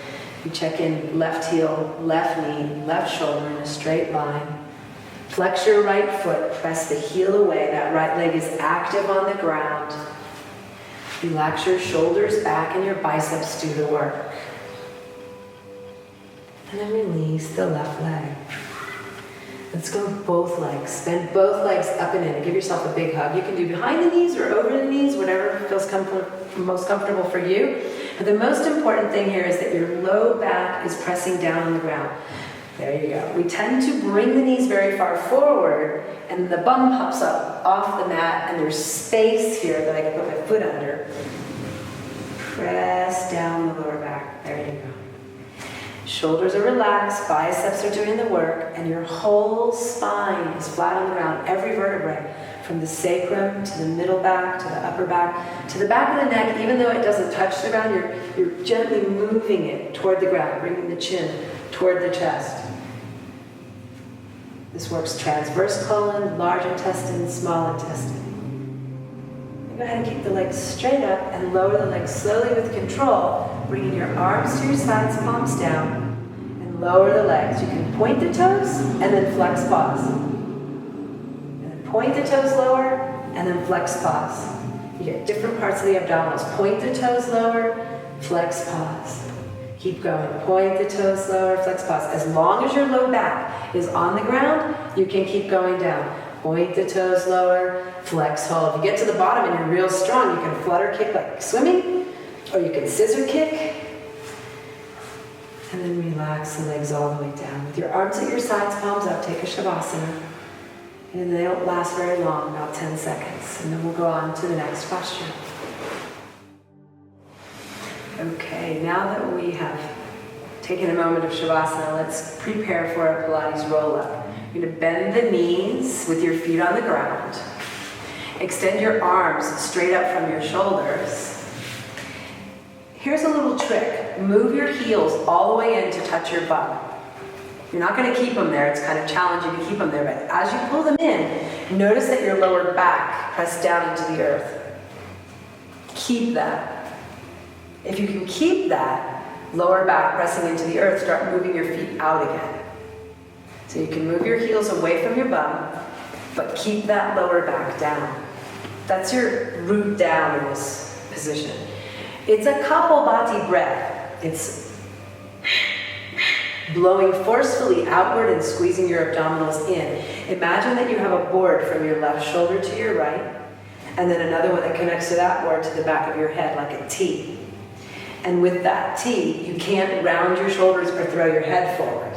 Speaker 1: We check in left heel, left knee, left shoulder in a straight line. Flex your right foot, press the heel away. That right leg is active on the ground. Relax your shoulders back and your biceps do the work. And then release the left leg. Let's go both legs. Bend both legs up and in. Give yourself a big hug. You can do behind the knees or over the knees, whatever feels most comfortable for you. But the most important thing here is that your low back is pressing down on the ground. There you go. We tend to bring the knees very far forward, and the bum pops up off the mat, and there's space here that I can put my foot under. Press down the lower back. There you go. Shoulders are relaxed, biceps are doing the work, and your whole spine is flat on the ground, every vertebrae, from the sacrum to the middle back, to the upper back, to the back of the neck. Even though it doesn't touch the ground, you're gently moving it toward the ground, bringing the chin toward the chest. This works transverse colon, large intestine, small intestine. Go ahead and keep the legs straight up and lower the legs slowly with control, bringing your arms to your sides, palms down, and lower the legs. You can point the toes and then flex pause. And then point the toes lower and then flex pause. You get different parts of the abdominals. Point the toes lower, flex pause. Keep going. Point the toes lower, flex pause. As long as your low back is on the ground, you can keep going down. Point the toes lower, flex hold. If you get to the bottom and you're real strong, you can flutter kick like swimming, or you can scissor kick. And then relax the legs all the way down. With your arms at your sides, palms up, take a Shavasana. And they don't last very long, about 10 seconds. And then we'll go on to the next posture. Okay, now that we have taken a moment of Shavasana, let's prepare for a Pilates roll-up. You're going to bend the knees with your feet on the ground. Extend your arms straight up from your shoulders. Here's a little trick. Move your heels all the way in to touch your bum. You're not going to keep them there. It's kind of challenging to keep them there. But as you pull them in, notice that your lower back pressed down into the earth. Keep that. If you can keep that lower back pressing into the earth, start moving your feet out again. So you can move your heels away from your bum, but keep that lower back down. That's your root down in this position. It's a Kapalbhati breath. It's blowing forcefully outward and squeezing your abdominals in. Imagine that you have a board from your left shoulder to your right, and then another one that connects to that board to the back of your head like a T. And with that T, you can't round your shoulders or throw your head forward.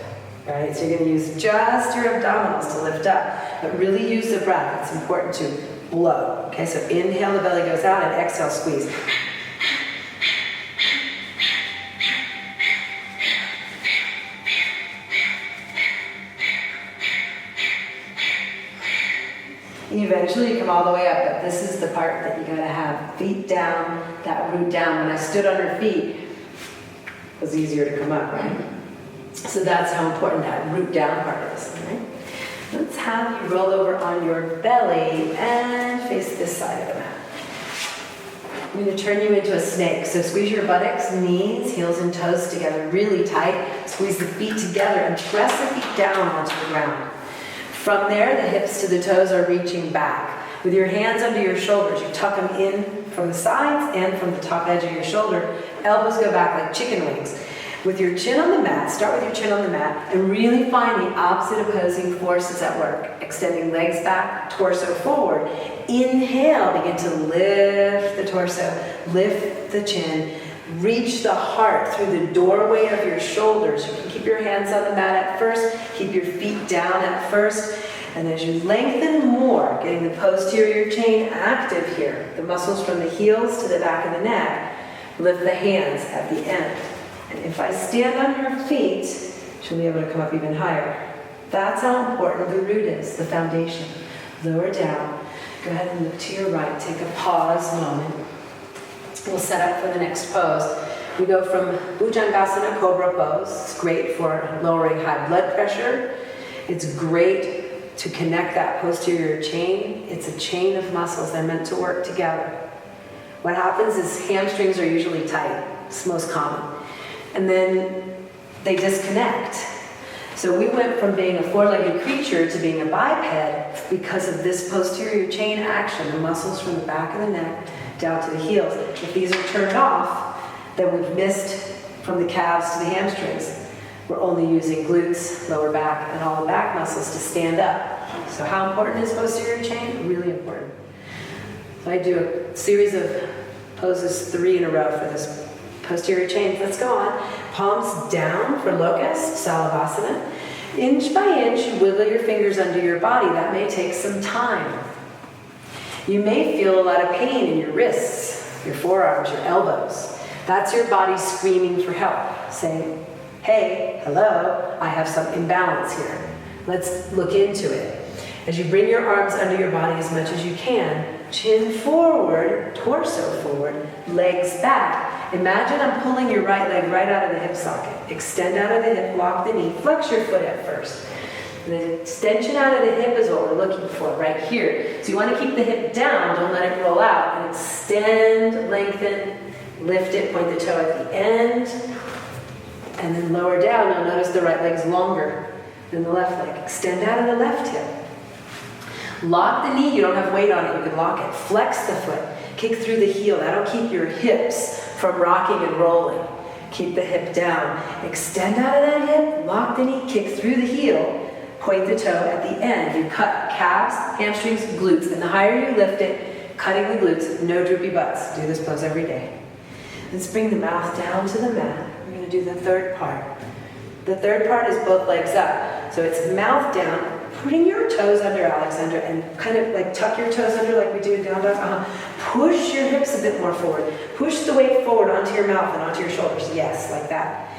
Speaker 1: Right? So you're going to use just your abdominals to lift up, but really use the breath. It's important to blow. Okay, so inhale, the belly goes out, and exhale, squeeze. Eventually you come all the way up, but this is the part that you got to have feet down, that root down. When I stood on her feet, it was easier to come up, right? So that's how important that root down part is. Right? Let's have you roll over on your belly and face this side of the mat. I'm going to turn you into a snake. So squeeze your buttocks, knees, heels and toes together really tight. Squeeze the feet together and press the feet down onto the ground. From there, the hips to the toes are reaching back. With your hands under your shoulders, you tuck them in from the sides and from the top edge of your shoulder. Elbows go back like chicken wings. With your chin on the mat, start with your chin on the mat and really find the opposite opposing forces at work. Extending legs back, torso forward. Inhale, begin to lift the torso, lift the chin, reach the heart through the doorway of your shoulders. You can keep your hands on the mat at first, keep your feet down at first, and as you lengthen more, getting the posterior chain active here, the muscles from the heels to the back of the neck, lift the hands at the end. And if I stand on her feet, she'll be able to come up even higher. That's how important the root is, the foundation. Lower down. Go ahead and look to your right. Take a pause moment. We'll set up for the next pose. We go from Bhujangasana, Cobra pose. It's great for lowering high blood pressure. It's great to connect that posterior chain. It's a chain of muscles. They're meant to work together. What happens is hamstrings are usually tight. It's most common. And then they disconnect. So we went from being a four-legged creature to being a biped because of this posterior chain action, the muscles from the back of the neck down to the heels. If these are turned off, then we've missed from the calves to the hamstrings. We're only using glutes, lower back, and all the back muscles to stand up. So how important is posterior chain? Really important. So I do a series of poses 3 in a row for this posterior chain. Let's go on. Palms down for locust, Salavasana. Inch by inch, you wiggle your fingers under your body. That may take some time. You may feel a lot of pain in your wrists, your forearms, your elbows. That's your body screaming for help, saying, hey, hello, I have some imbalance here. Let's look into it. As you bring your arms under your body as much as you can, chin forward, torso forward, legs back. Imagine I'm pulling your right leg right out of the hip socket. Extend out of the hip, lock the knee, flex your foot at first. The extension out of the hip is what we're looking for right here. So you want to keep the hip down, don't let it roll out. And extend, lengthen, lift it, point the toe at the end. And then lower down, you'll notice the right leg's longer than the left leg. Extend out of the left hip. Lock the knee, you don't have weight on it, you can lock it. Flex the foot, kick through the heel. That'll keep your hips from rocking and rolling. Keep the hip down. Extend out of that hip, lock the knee, kick through the heel, point the toe at the end. You cut calves, hamstrings, glutes. And the higher you lift it, cutting the glutes, no droopy butts. Do this pose every day. Let's bring the mouth down to the mat. We're going to do the third part. The third part is both legs up. So it's mouth down, putting your toes under, Alexandra, and kind of like tuck your toes under like we do in down dog. Push your hips a bit more forward. Push the weight forward onto your mouth and onto your shoulders. Yes, like that.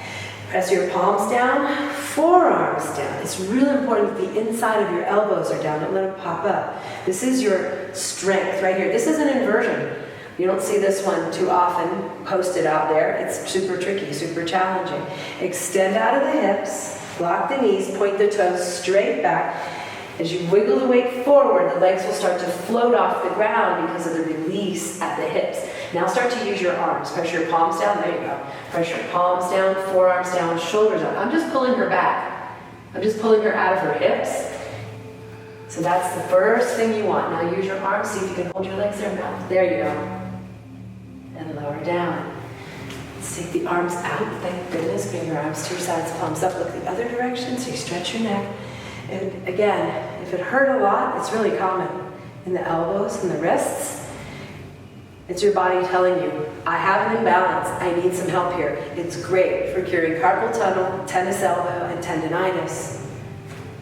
Speaker 1: Press your palms down, forearms down. It's really important that the inside of your elbows are down. Don't let them pop up. This is your strength right here. This is an inversion. You don't see this one too often posted out there. It's super tricky, super challenging. Extend out of the hips. Lock the knees, point the toes straight back. As you wiggle the weight forward, the legs will start to float off the ground because of the release at the hips. Now start to use your arms. Press your palms down, there you go. Press your palms down, forearms down, shoulders down. I'm just pulling her back. I'm just pulling her out of her hips. So that's the first thing you want. Now use your arms, see if you can hold your legs there. Now, there you go. And lower down. Take the arms out, thank goodness. Bring your arms to your sides, palms up, look the other direction, so you stretch your neck. And again, if it hurt a lot, it's really common in the elbows and the wrists. It's your body telling you, I have an imbalance, I need some help here. It's great for curing carpal tunnel, tennis elbow, and tendonitis.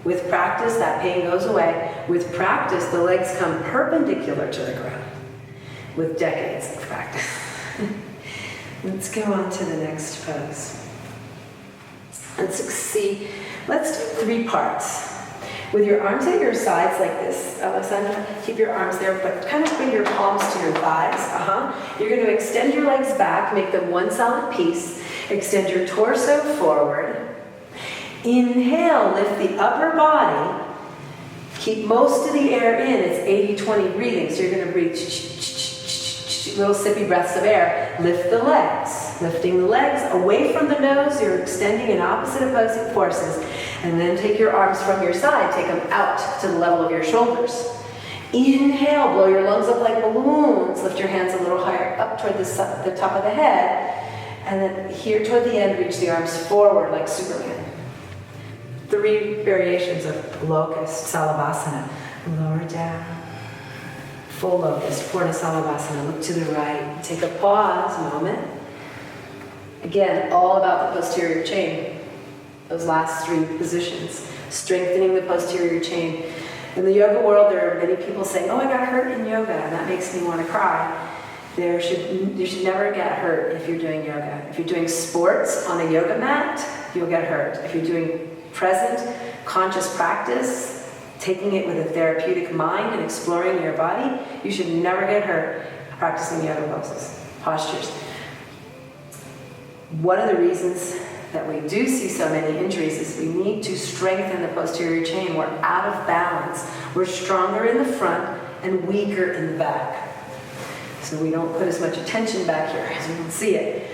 Speaker 1: With practice, that pain goes away. With practice, the legs come perpendicular to the ground. With decades of practice. Let's go on to the next pose. Let's do 3 parts. With your arms at your sides like this, Alexandra, keep your arms there, but kind of bring your palms to your thighs. You're going to extend your legs back, make them one solid piece. Extend your torso forward. Inhale, lift the upper body. Keep most of the air in. It's 80-20 breathing, so you're going to breathe little sippy breaths of air. Lift the legs. Lifting the legs away from the nose, you're extending in opposite opposing forces. And then take your arms from your side, take them out to the level of your shoulders. Inhale, blow your lungs up like balloons. Lift your hands a little higher up toward the top of the head. And then here toward the end, reach the arms forward like Superman. 3 variations of locust, Salavasana. Lower down. Full locust, Purna Salavasana. Look to the right. Take a pause moment. Again, all about the posterior chain. Those last 3 positions. Strengthening the posterior chain. In the yoga world, there are many people saying, oh, I got hurt in yoga, and that makes me want to cry. You should never get hurt if you're doing yoga. If you're doing sports on a yoga mat, you'll get hurt. If you're doing present, conscious practice, taking it with a therapeutic mind and exploring your body, you should never get hurt practicing yoga poses, postures. One of the reasons that we do see so many injuries is we need to strengthen the posterior chain. We're out of balance. We're stronger in the front and weaker in the back. So we don't put as much attention back here as you can see it.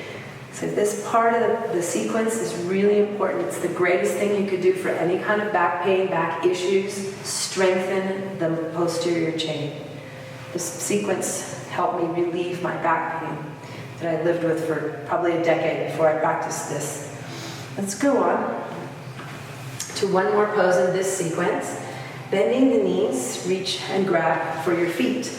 Speaker 1: So this part of the sequence is really important. It's the greatest thing you could do for any kind of back pain, back issues. Strengthen the posterior chain. This sequence helped me relieve my back pain that I lived with for probably a decade before I practiced this. Let's go on to one more pose in this sequence. Bending the knees, reach and grab for your feet.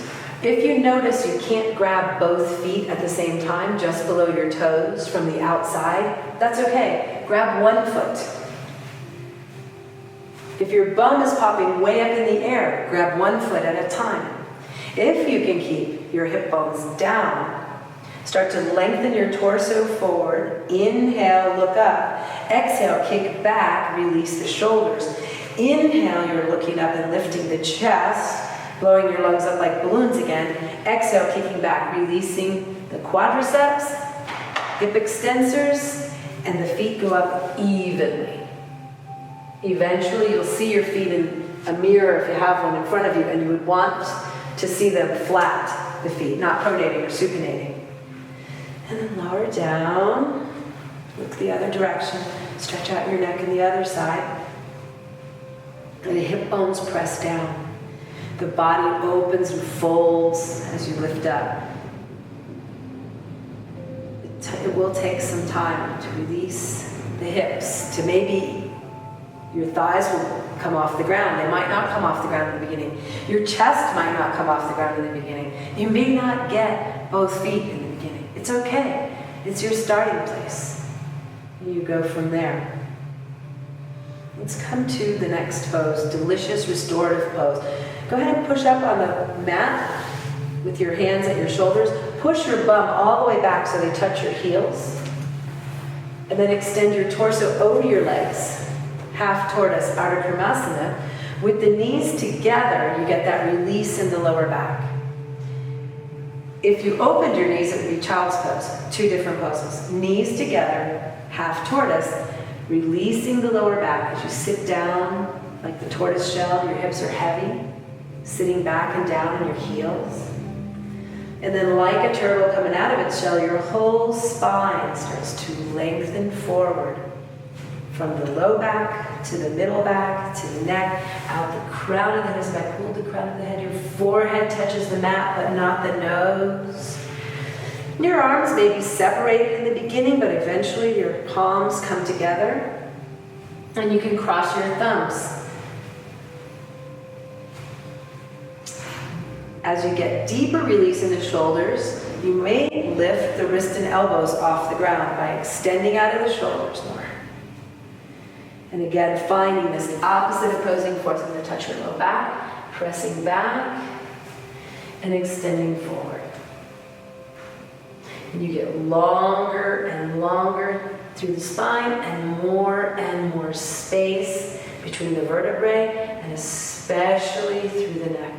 Speaker 1: If you notice you can't grab both feet at the same time, just below your toes from the outside, that's okay. Grab one foot. If your bum is popping way up in the air, grab one foot at a time. If you can keep your hip bones down, start to lengthen your torso forward. Inhale, look up. Exhale, kick back, release the shoulders. Inhale, you're looking up and lifting the chest, blowing your lungs up like balloons again. Exhale, kicking back, releasing the quadriceps, hip extensors, and the feet go up evenly. Eventually, you'll see your feet in a mirror if you have one in front of you, and you would want to see them flat, the feet, not pronating or supinating. And then lower down, look the other direction, stretch out your neck and the other side. The hip bones press down. The body opens and folds as you lift up. It will take some time to release the hips, to maybe your thighs will come off the ground. They might not come off the ground in the beginning. Your chest might not come off the ground in the beginning. You may not get both feet in the beginning. It's okay. It's your starting place. And you go from there. Let's come to the next pose, delicious restorative pose. Go ahead and push up on the mat with your hands at your shoulders. Push your bum all the way back so they touch your heels. And then extend your torso over your legs, half tortoise, Ardha Karmasana. With the knees together, you get that release in the lower back. If you opened your knees, it would be child's pose, two different poses. Knees together, half tortoise, releasing the lower back as you sit down like the tortoise shell. Your hips are heavy, sitting back and down on your heels. And then like a turtle coming out of its shell, your whole spine starts to lengthen forward from the low back to the middle back to the neck, out the crown of the head. As I pull the crown of the head, your forehead touches the mat, but not the nose. Your arms may be separated in the beginning, but eventually your palms come together, and you can cross your thumbs. As you get deeper release in the shoulders, you may lift the wrist and elbows off the ground by extending out of the shoulders more. And again, finding this opposite opposing force. I'm going to touch your low back, pressing back, and extending forward. And you get longer and longer through the spine and more space between the vertebrae, and especially through the neck.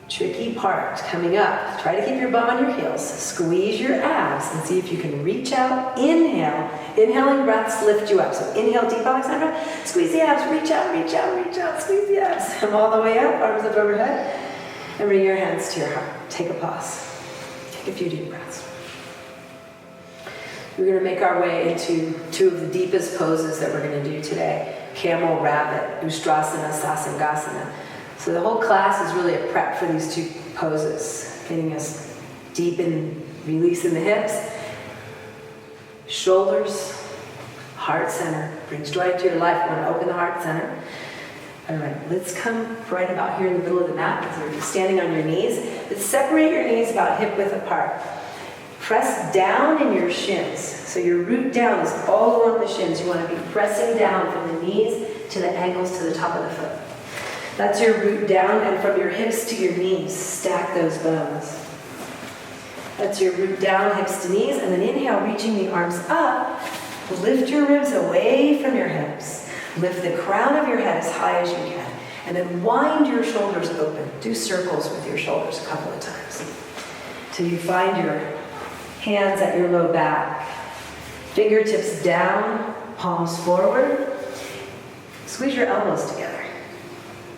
Speaker 1: Tricky part coming up. Try to keep your bum on your heels. Squeeze your abs and see if you can reach out. Inhale. Inhaling breaths lift you up. So inhale deep, Alexandra. Squeeze the abs. Reach out, reach out, reach out. Squeeze the abs. Come all the way up. Arms up overhead. And bring your hands to your heart. Take a pause. Take a few deep breaths. We're going to make our way into two of the deepest poses that we're going to do today. Camel, Rabbit, Ustrasana, Sasangasana. So the whole class is really a prep for these two poses, getting us deep in releasing the hips, shoulders, heart center. Brings joy into your life. You want to open the heart center. All right, let's come right about here in the middle of the mat. So you're standing on your knees. Let's separate your knees about hip width apart. Press down in your shins. So your root down is all along the shins. You want to be pressing down from the knees to the ankles to the top of the foot. That's your root down, and from your hips to your knees, stack those bones. That's your root down, hips to knees, and then inhale, reaching the arms up. Lift your ribs away from your hips. Lift the crown of your head as high as you can. And then wind your shoulders open. Do circles with your shoulders a couple of times. Till you find your hands at your low back. Fingertips down, palms forward. Squeeze your elbows together.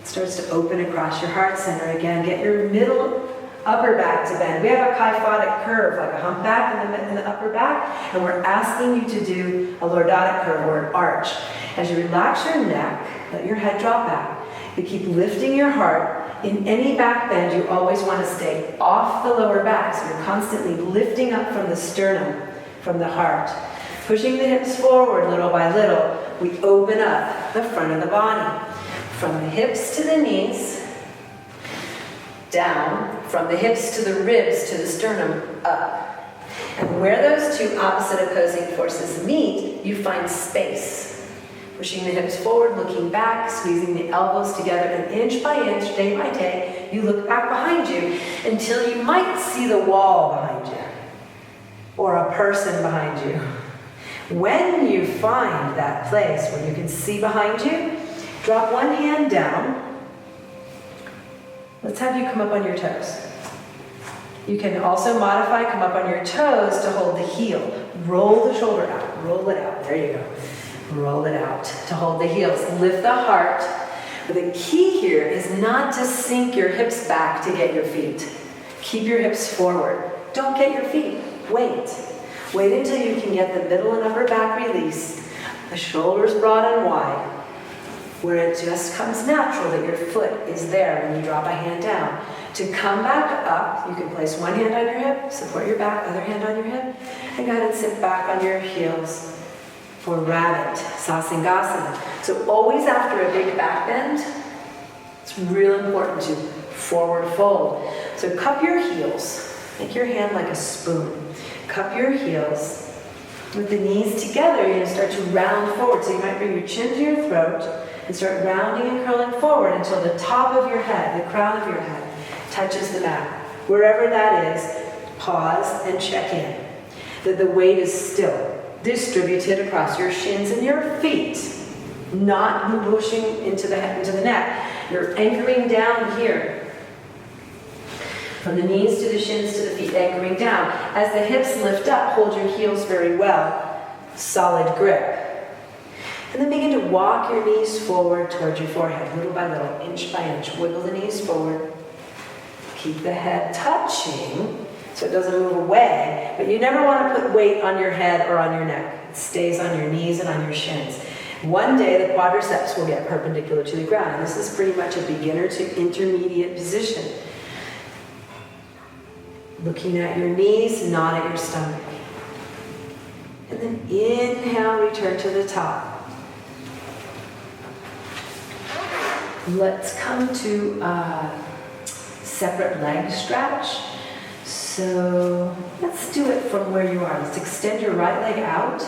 Speaker 1: It starts to open across your heart center again. Get your middle upper back to bend. We have a kyphotic curve, like a humpback in the upper back, and we're asking you to do a lordotic curve or an arch. As you relax your neck, let your head drop back. You keep lifting your heart. In any back bend, you always want to stay off the lower back, so you're constantly lifting up from the sternum, from the heart. Pushing the hips forward little by little, we open up the front of the body. From the hips to the knees, down, from the hips to the ribs to the sternum, up. And where those two opposite opposing forces meet, you find space. Pushing the hips forward, looking back, squeezing the elbows together, and inch by inch, day by day, you look back behind you until you might see the wall behind you or a person behind you. When you find that place where you can see behind you, drop one hand down. Let's have you come up on your toes. You can also modify, come up on your toes to hold the heel. Roll the shoulder out, roll it out. There you go. Roll it out to hold the heels. Lift the heart. But the key here is not to sink your hips back to get your feet. Keep your hips forward. Don't get your feet. Wait. Wait until you can get the middle and upper back release. The shoulders broad and wide. Where it just comes natural that your foot is there when you drop a hand down. To come back up, you can place one hand on your hip, support your back, other hand on your hip, and go ahead and sit back on your heels for rabbit, Sasangasana. So always after a big back bend, it's real important to forward fold. So cup your heels, make your hand like a spoon. Cup your heels. With the knees together, you're going to start to round forward. So you might bring your chin to your throat and start rounding and curling forward until the top of your head, the crown of your head, touches the mat. Wherever that is, pause and check in. That the weight is still distributed across your shins and your feet, not pushing into the neck. You're anchoring down here. From the knees to the shins to the feet, anchoring down. As the hips lift up, hold your heels very well. Solid grip. And then begin to walk your knees forward towards your forehead, little by little, inch by inch. Wiggle the knees forward. Keep the head touching so it doesn't move away, but you never want to put weight on your head or on your neck. It stays on your knees and on your shins. One day the quadriceps will get perpendicular to the ground, and this is pretty much a beginner to intermediate position. Looking at your knees, not at your stomach. And then inhale, return to the top. Let's come to separate leg stretch. So let's do it from where you are. Let's extend your right leg out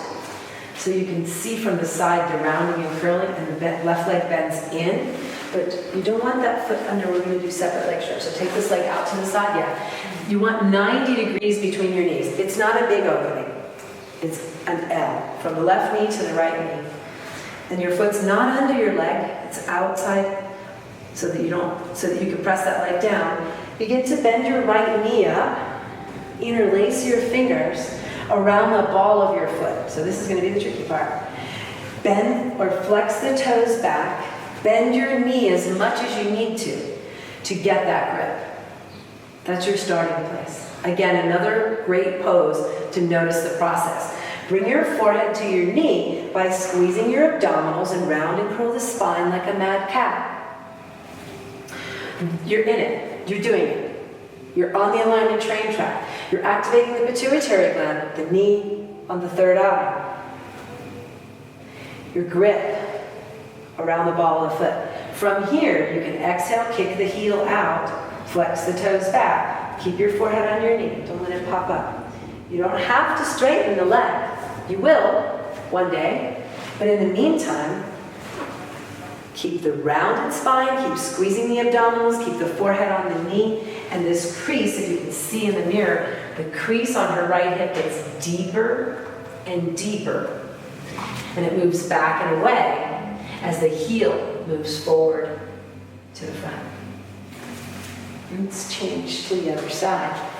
Speaker 1: so you can see from the side the rounding and curling, and the left leg bends in. But you don't want that foot under. We're going to do separate leg stretch. So take this leg out to the side. Yeah. You want 90 degrees between your knees. It's not a big opening. It's an L from the left knee to the right knee. And your foot's not under your leg. It's outside so that you can press that leg down. Begin to bend your right knee up. Interlace your fingers around the ball of your foot. So this is going to be the tricky part. Bend or flex the toes back. Bend your knee as much as you need to get that grip. That's your starting place. Again, another great pose to notice the process. Bring your forehead to your knee by squeezing your abdominals and round and curl the spine like a mad cat. You're in it. You're doing it. You're on the alignment train track. You're activating the pituitary gland, the knee on the third eye. Your grip around the ball of the foot. From here, you can exhale, kick the heel out, flex the toes back, keep your forehead on your knee. Don't let it pop up. You don't have to straighten the leg. You will one day, but in the meantime, Keep the rounded spine, keep squeezing the abdominals, keep the forehead on the knee, and this crease, if you can see in the mirror, the crease on her right hip gets deeper and deeper, and it moves back and away as the heel moves forward to the front. Let's change to the other side.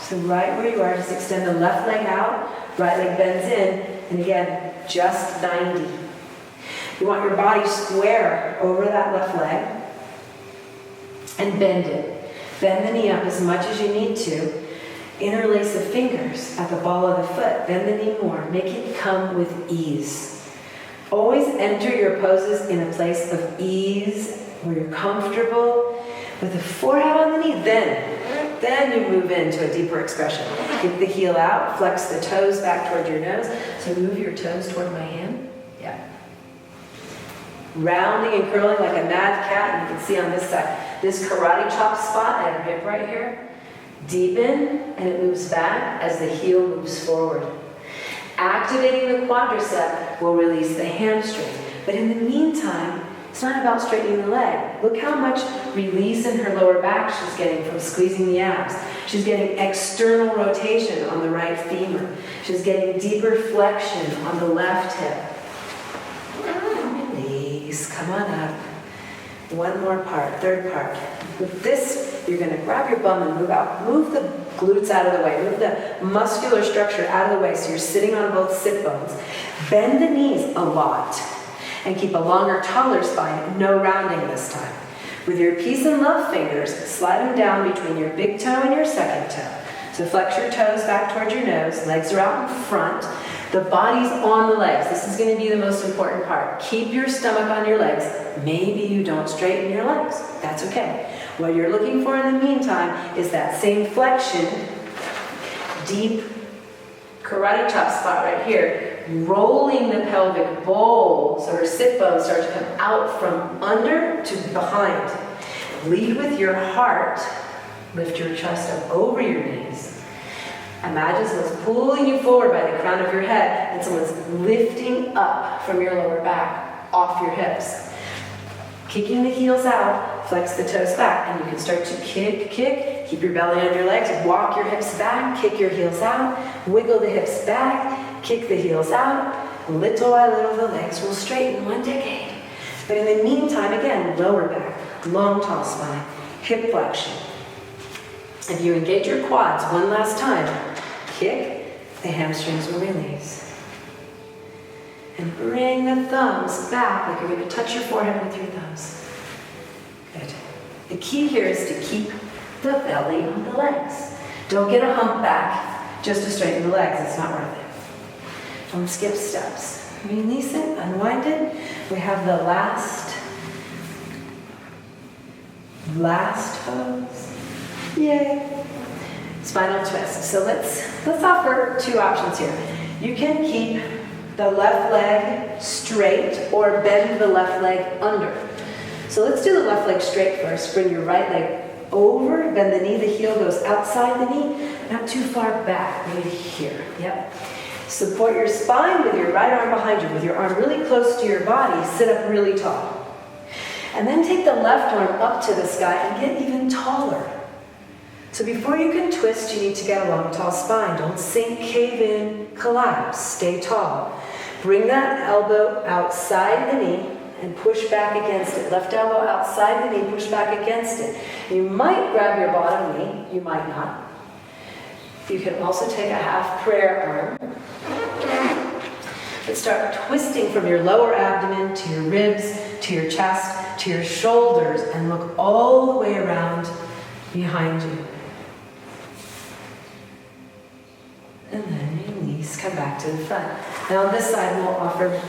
Speaker 1: So right where you are, just extend the left leg out, right leg bends in, and again, just 90. You want your body square over that left leg and bend it. Bend the knee up as much as you need to. Interlace the fingers at the ball of the foot. Bend the knee more. Make it come with ease. Always enter your poses in a place of ease where you're comfortable with the forehead on the knee. Then you move into a deeper expression. Get the heel out. Flex the toes back toward your nose. So move your toes toward my hand. Yeah. Rounding and curling like a mad cat. And you can see on this side, this karate chop spot at her hip right here. Deepen, and it moves back as the heel moves forward. Activating the quadricep will release the hamstring. But in the meantime, it's not about straightening the leg. Look how much release in her lower back she's getting from squeezing the abs. She's getting external rotation on the right femur. She's getting deeper flexion on the left hip. Release, come on up. One more part, third part. With this, you're going to grab your bum and move out. Move the glutes out of the way. Move the muscular structure out of the way so you're sitting on both sit bones. Bend the knees a lot. And keep a longer, taller spine. No rounding this time. With your peace and love fingers, slide them down between your big toe and your second toe. So flex your toes back towards your nose. Legs are out in front. The body's on the legs. This is going to be the most important part. Keep your stomach on your legs. Maybe you don't straighten your legs. That's okay. What you're looking for in the meantime is that same flexion, deep karate chop spot right here, rolling the pelvic bowl so her sit bones start to come out from under to behind. Lead with your heart. Lift your chest up over your knees. Imagine someone's pulling you forward by the crown of your head and someone's lifting up from your lower back, off your hips. Kicking the heels out, flex the toes back, and you can start to kick, keep your belly on your legs, walk your hips back, kick your heels out, wiggle the hips back, kick the heels out. Little by little, the legs will straighten one decade. But in the meantime, again, lower back, long, tall spine, hip flexion. If you engage your quads one last time, kick, the hamstrings will release. And bring the thumbs back like you're going to touch your forehead with your thumbs. Good. The key here is to keep the belly on the legs. Don't get a hump back just to straighten the legs. It's not worth it. Don't skip steps. Release it, unwind it. We have the last pose. Yay. Spinal twist. So let's offer two options here. You can keep the left leg straight or bend the left leg under. So let's do the left leg straight first. Bring your right leg over, bend the knee, the heel goes outside the knee, not too far back, maybe here. Yep. Support your spine with your right arm behind you. With your arm really close to your body, sit up really tall. And then take the left arm up to the sky and get even taller. So before you can twist, you need to get a long, tall spine. Don't sink, cave in, collapse. Stay tall. Bring that elbow outside the knee and push back against it. Left elbow outside the knee, push back against it. You might grab your bottom knee. You might not. You can also take a half prayer arm. But start twisting from your lower abdomen to your ribs, to your chest, to your shoulders, and look all the way around behind you. And then release, come back to the front. Now on this side, we'll offer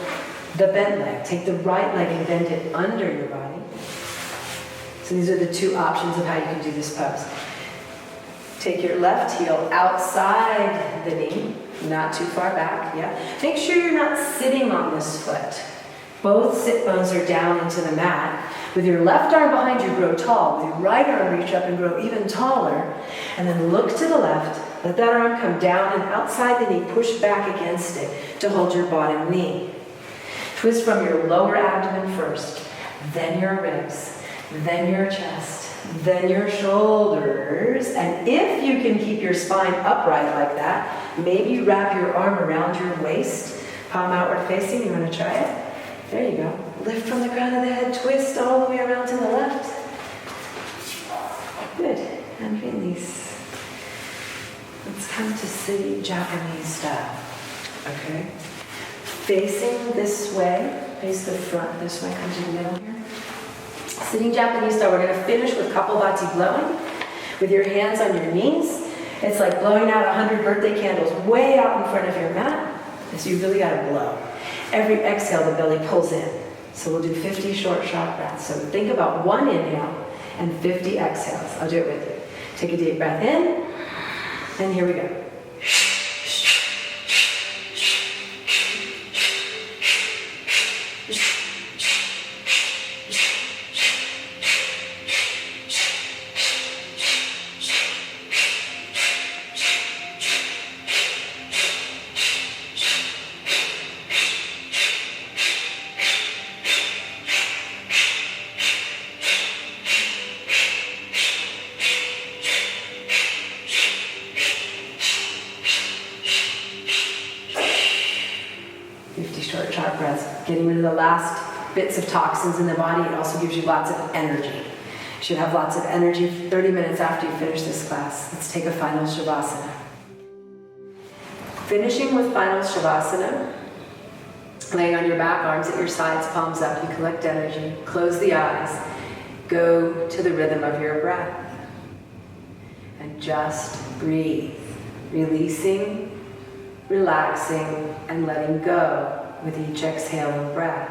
Speaker 1: the bent leg. Take the right leg and bend it under your body. So these are the two options of how you can do this pose. Take your left heel outside the knee, not too far back, yeah. Make sure you're not sitting on this foot. Both sit bones are down into the mat. With your left arm behind you, grow tall. With your right arm, reach up and grow even taller. And then look to the left. Let that arm come down and outside the knee, push back against it to hold your bottom knee. Twist from your lower abdomen first, then your ribs, then your chest, then your shoulders. And if you can keep your spine upright like that, maybe wrap your arm around your waist, palm outward facing. You want to try it? There you go. Lift from the crown of the head, twist all the way around to the left. Good. And release. Let's come to sitting Japanese style. Okay? Facing this way, face the front this way, come to the middle here. Sitting Japanese style, we're going to finish with Kapalbhati blowing with your hands on your knees. It's like blowing out 100 birthday candles way out in front of your mat. So you really got to blow. Every exhale, the belly pulls in. So we'll do 50 short, sharp breaths. So think about 1 inhale and 50 exhales. I'll do it with you. Take a deep breath in, and here we go. Getting rid of the last bits of toxins in the body. It also gives you lots of energy. You should have lots of energy 30 minutes after you finish this class. Let's take a final Shavasana. Finishing with final Shavasana, laying on your back, arms at your sides, palms up, you collect energy, close the eyes, go to the rhythm of your breath, and just breathe, releasing, relaxing, and letting go with each exhaling breath.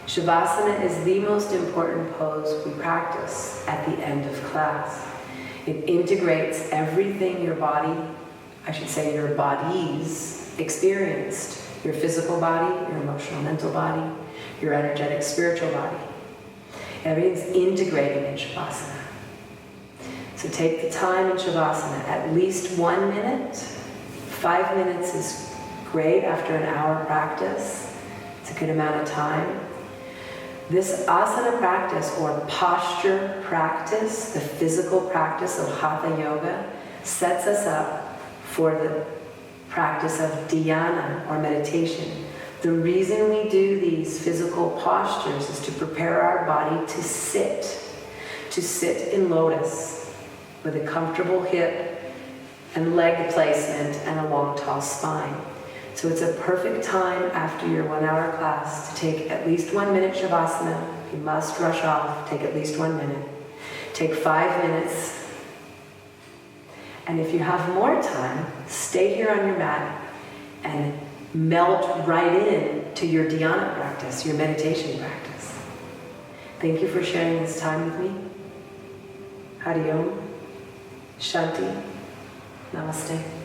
Speaker 1: Shavasana is the most important pose we practice at the end of class. It integrates everything your body, I should say your bodies, experienced. Your physical body, your emotional mental body, your energetic spiritual body. Everything's integrated in Shavasana. So take the time in Shavasana, at least 1 minute. 5 minutes is great after an hour practice. It's a good amount of time. This asana practice or posture practice, the physical practice of Hatha yoga, sets us up for the practice of dhyana or meditation. The reason we do these physical postures is to prepare our body to sit in lotus with a comfortable hip and leg placement and a long tall spine. So it's a perfect time after your 1 hour class to take at least 1 minute Shavasana. You must rush off, take at least 1 minute. Take 5 minutes. And if you have more time, stay here on your mat and melt right in to your dhyana practice, your meditation practice. Thank you for sharing this time with me. Hari Om, Shanti, Namaste.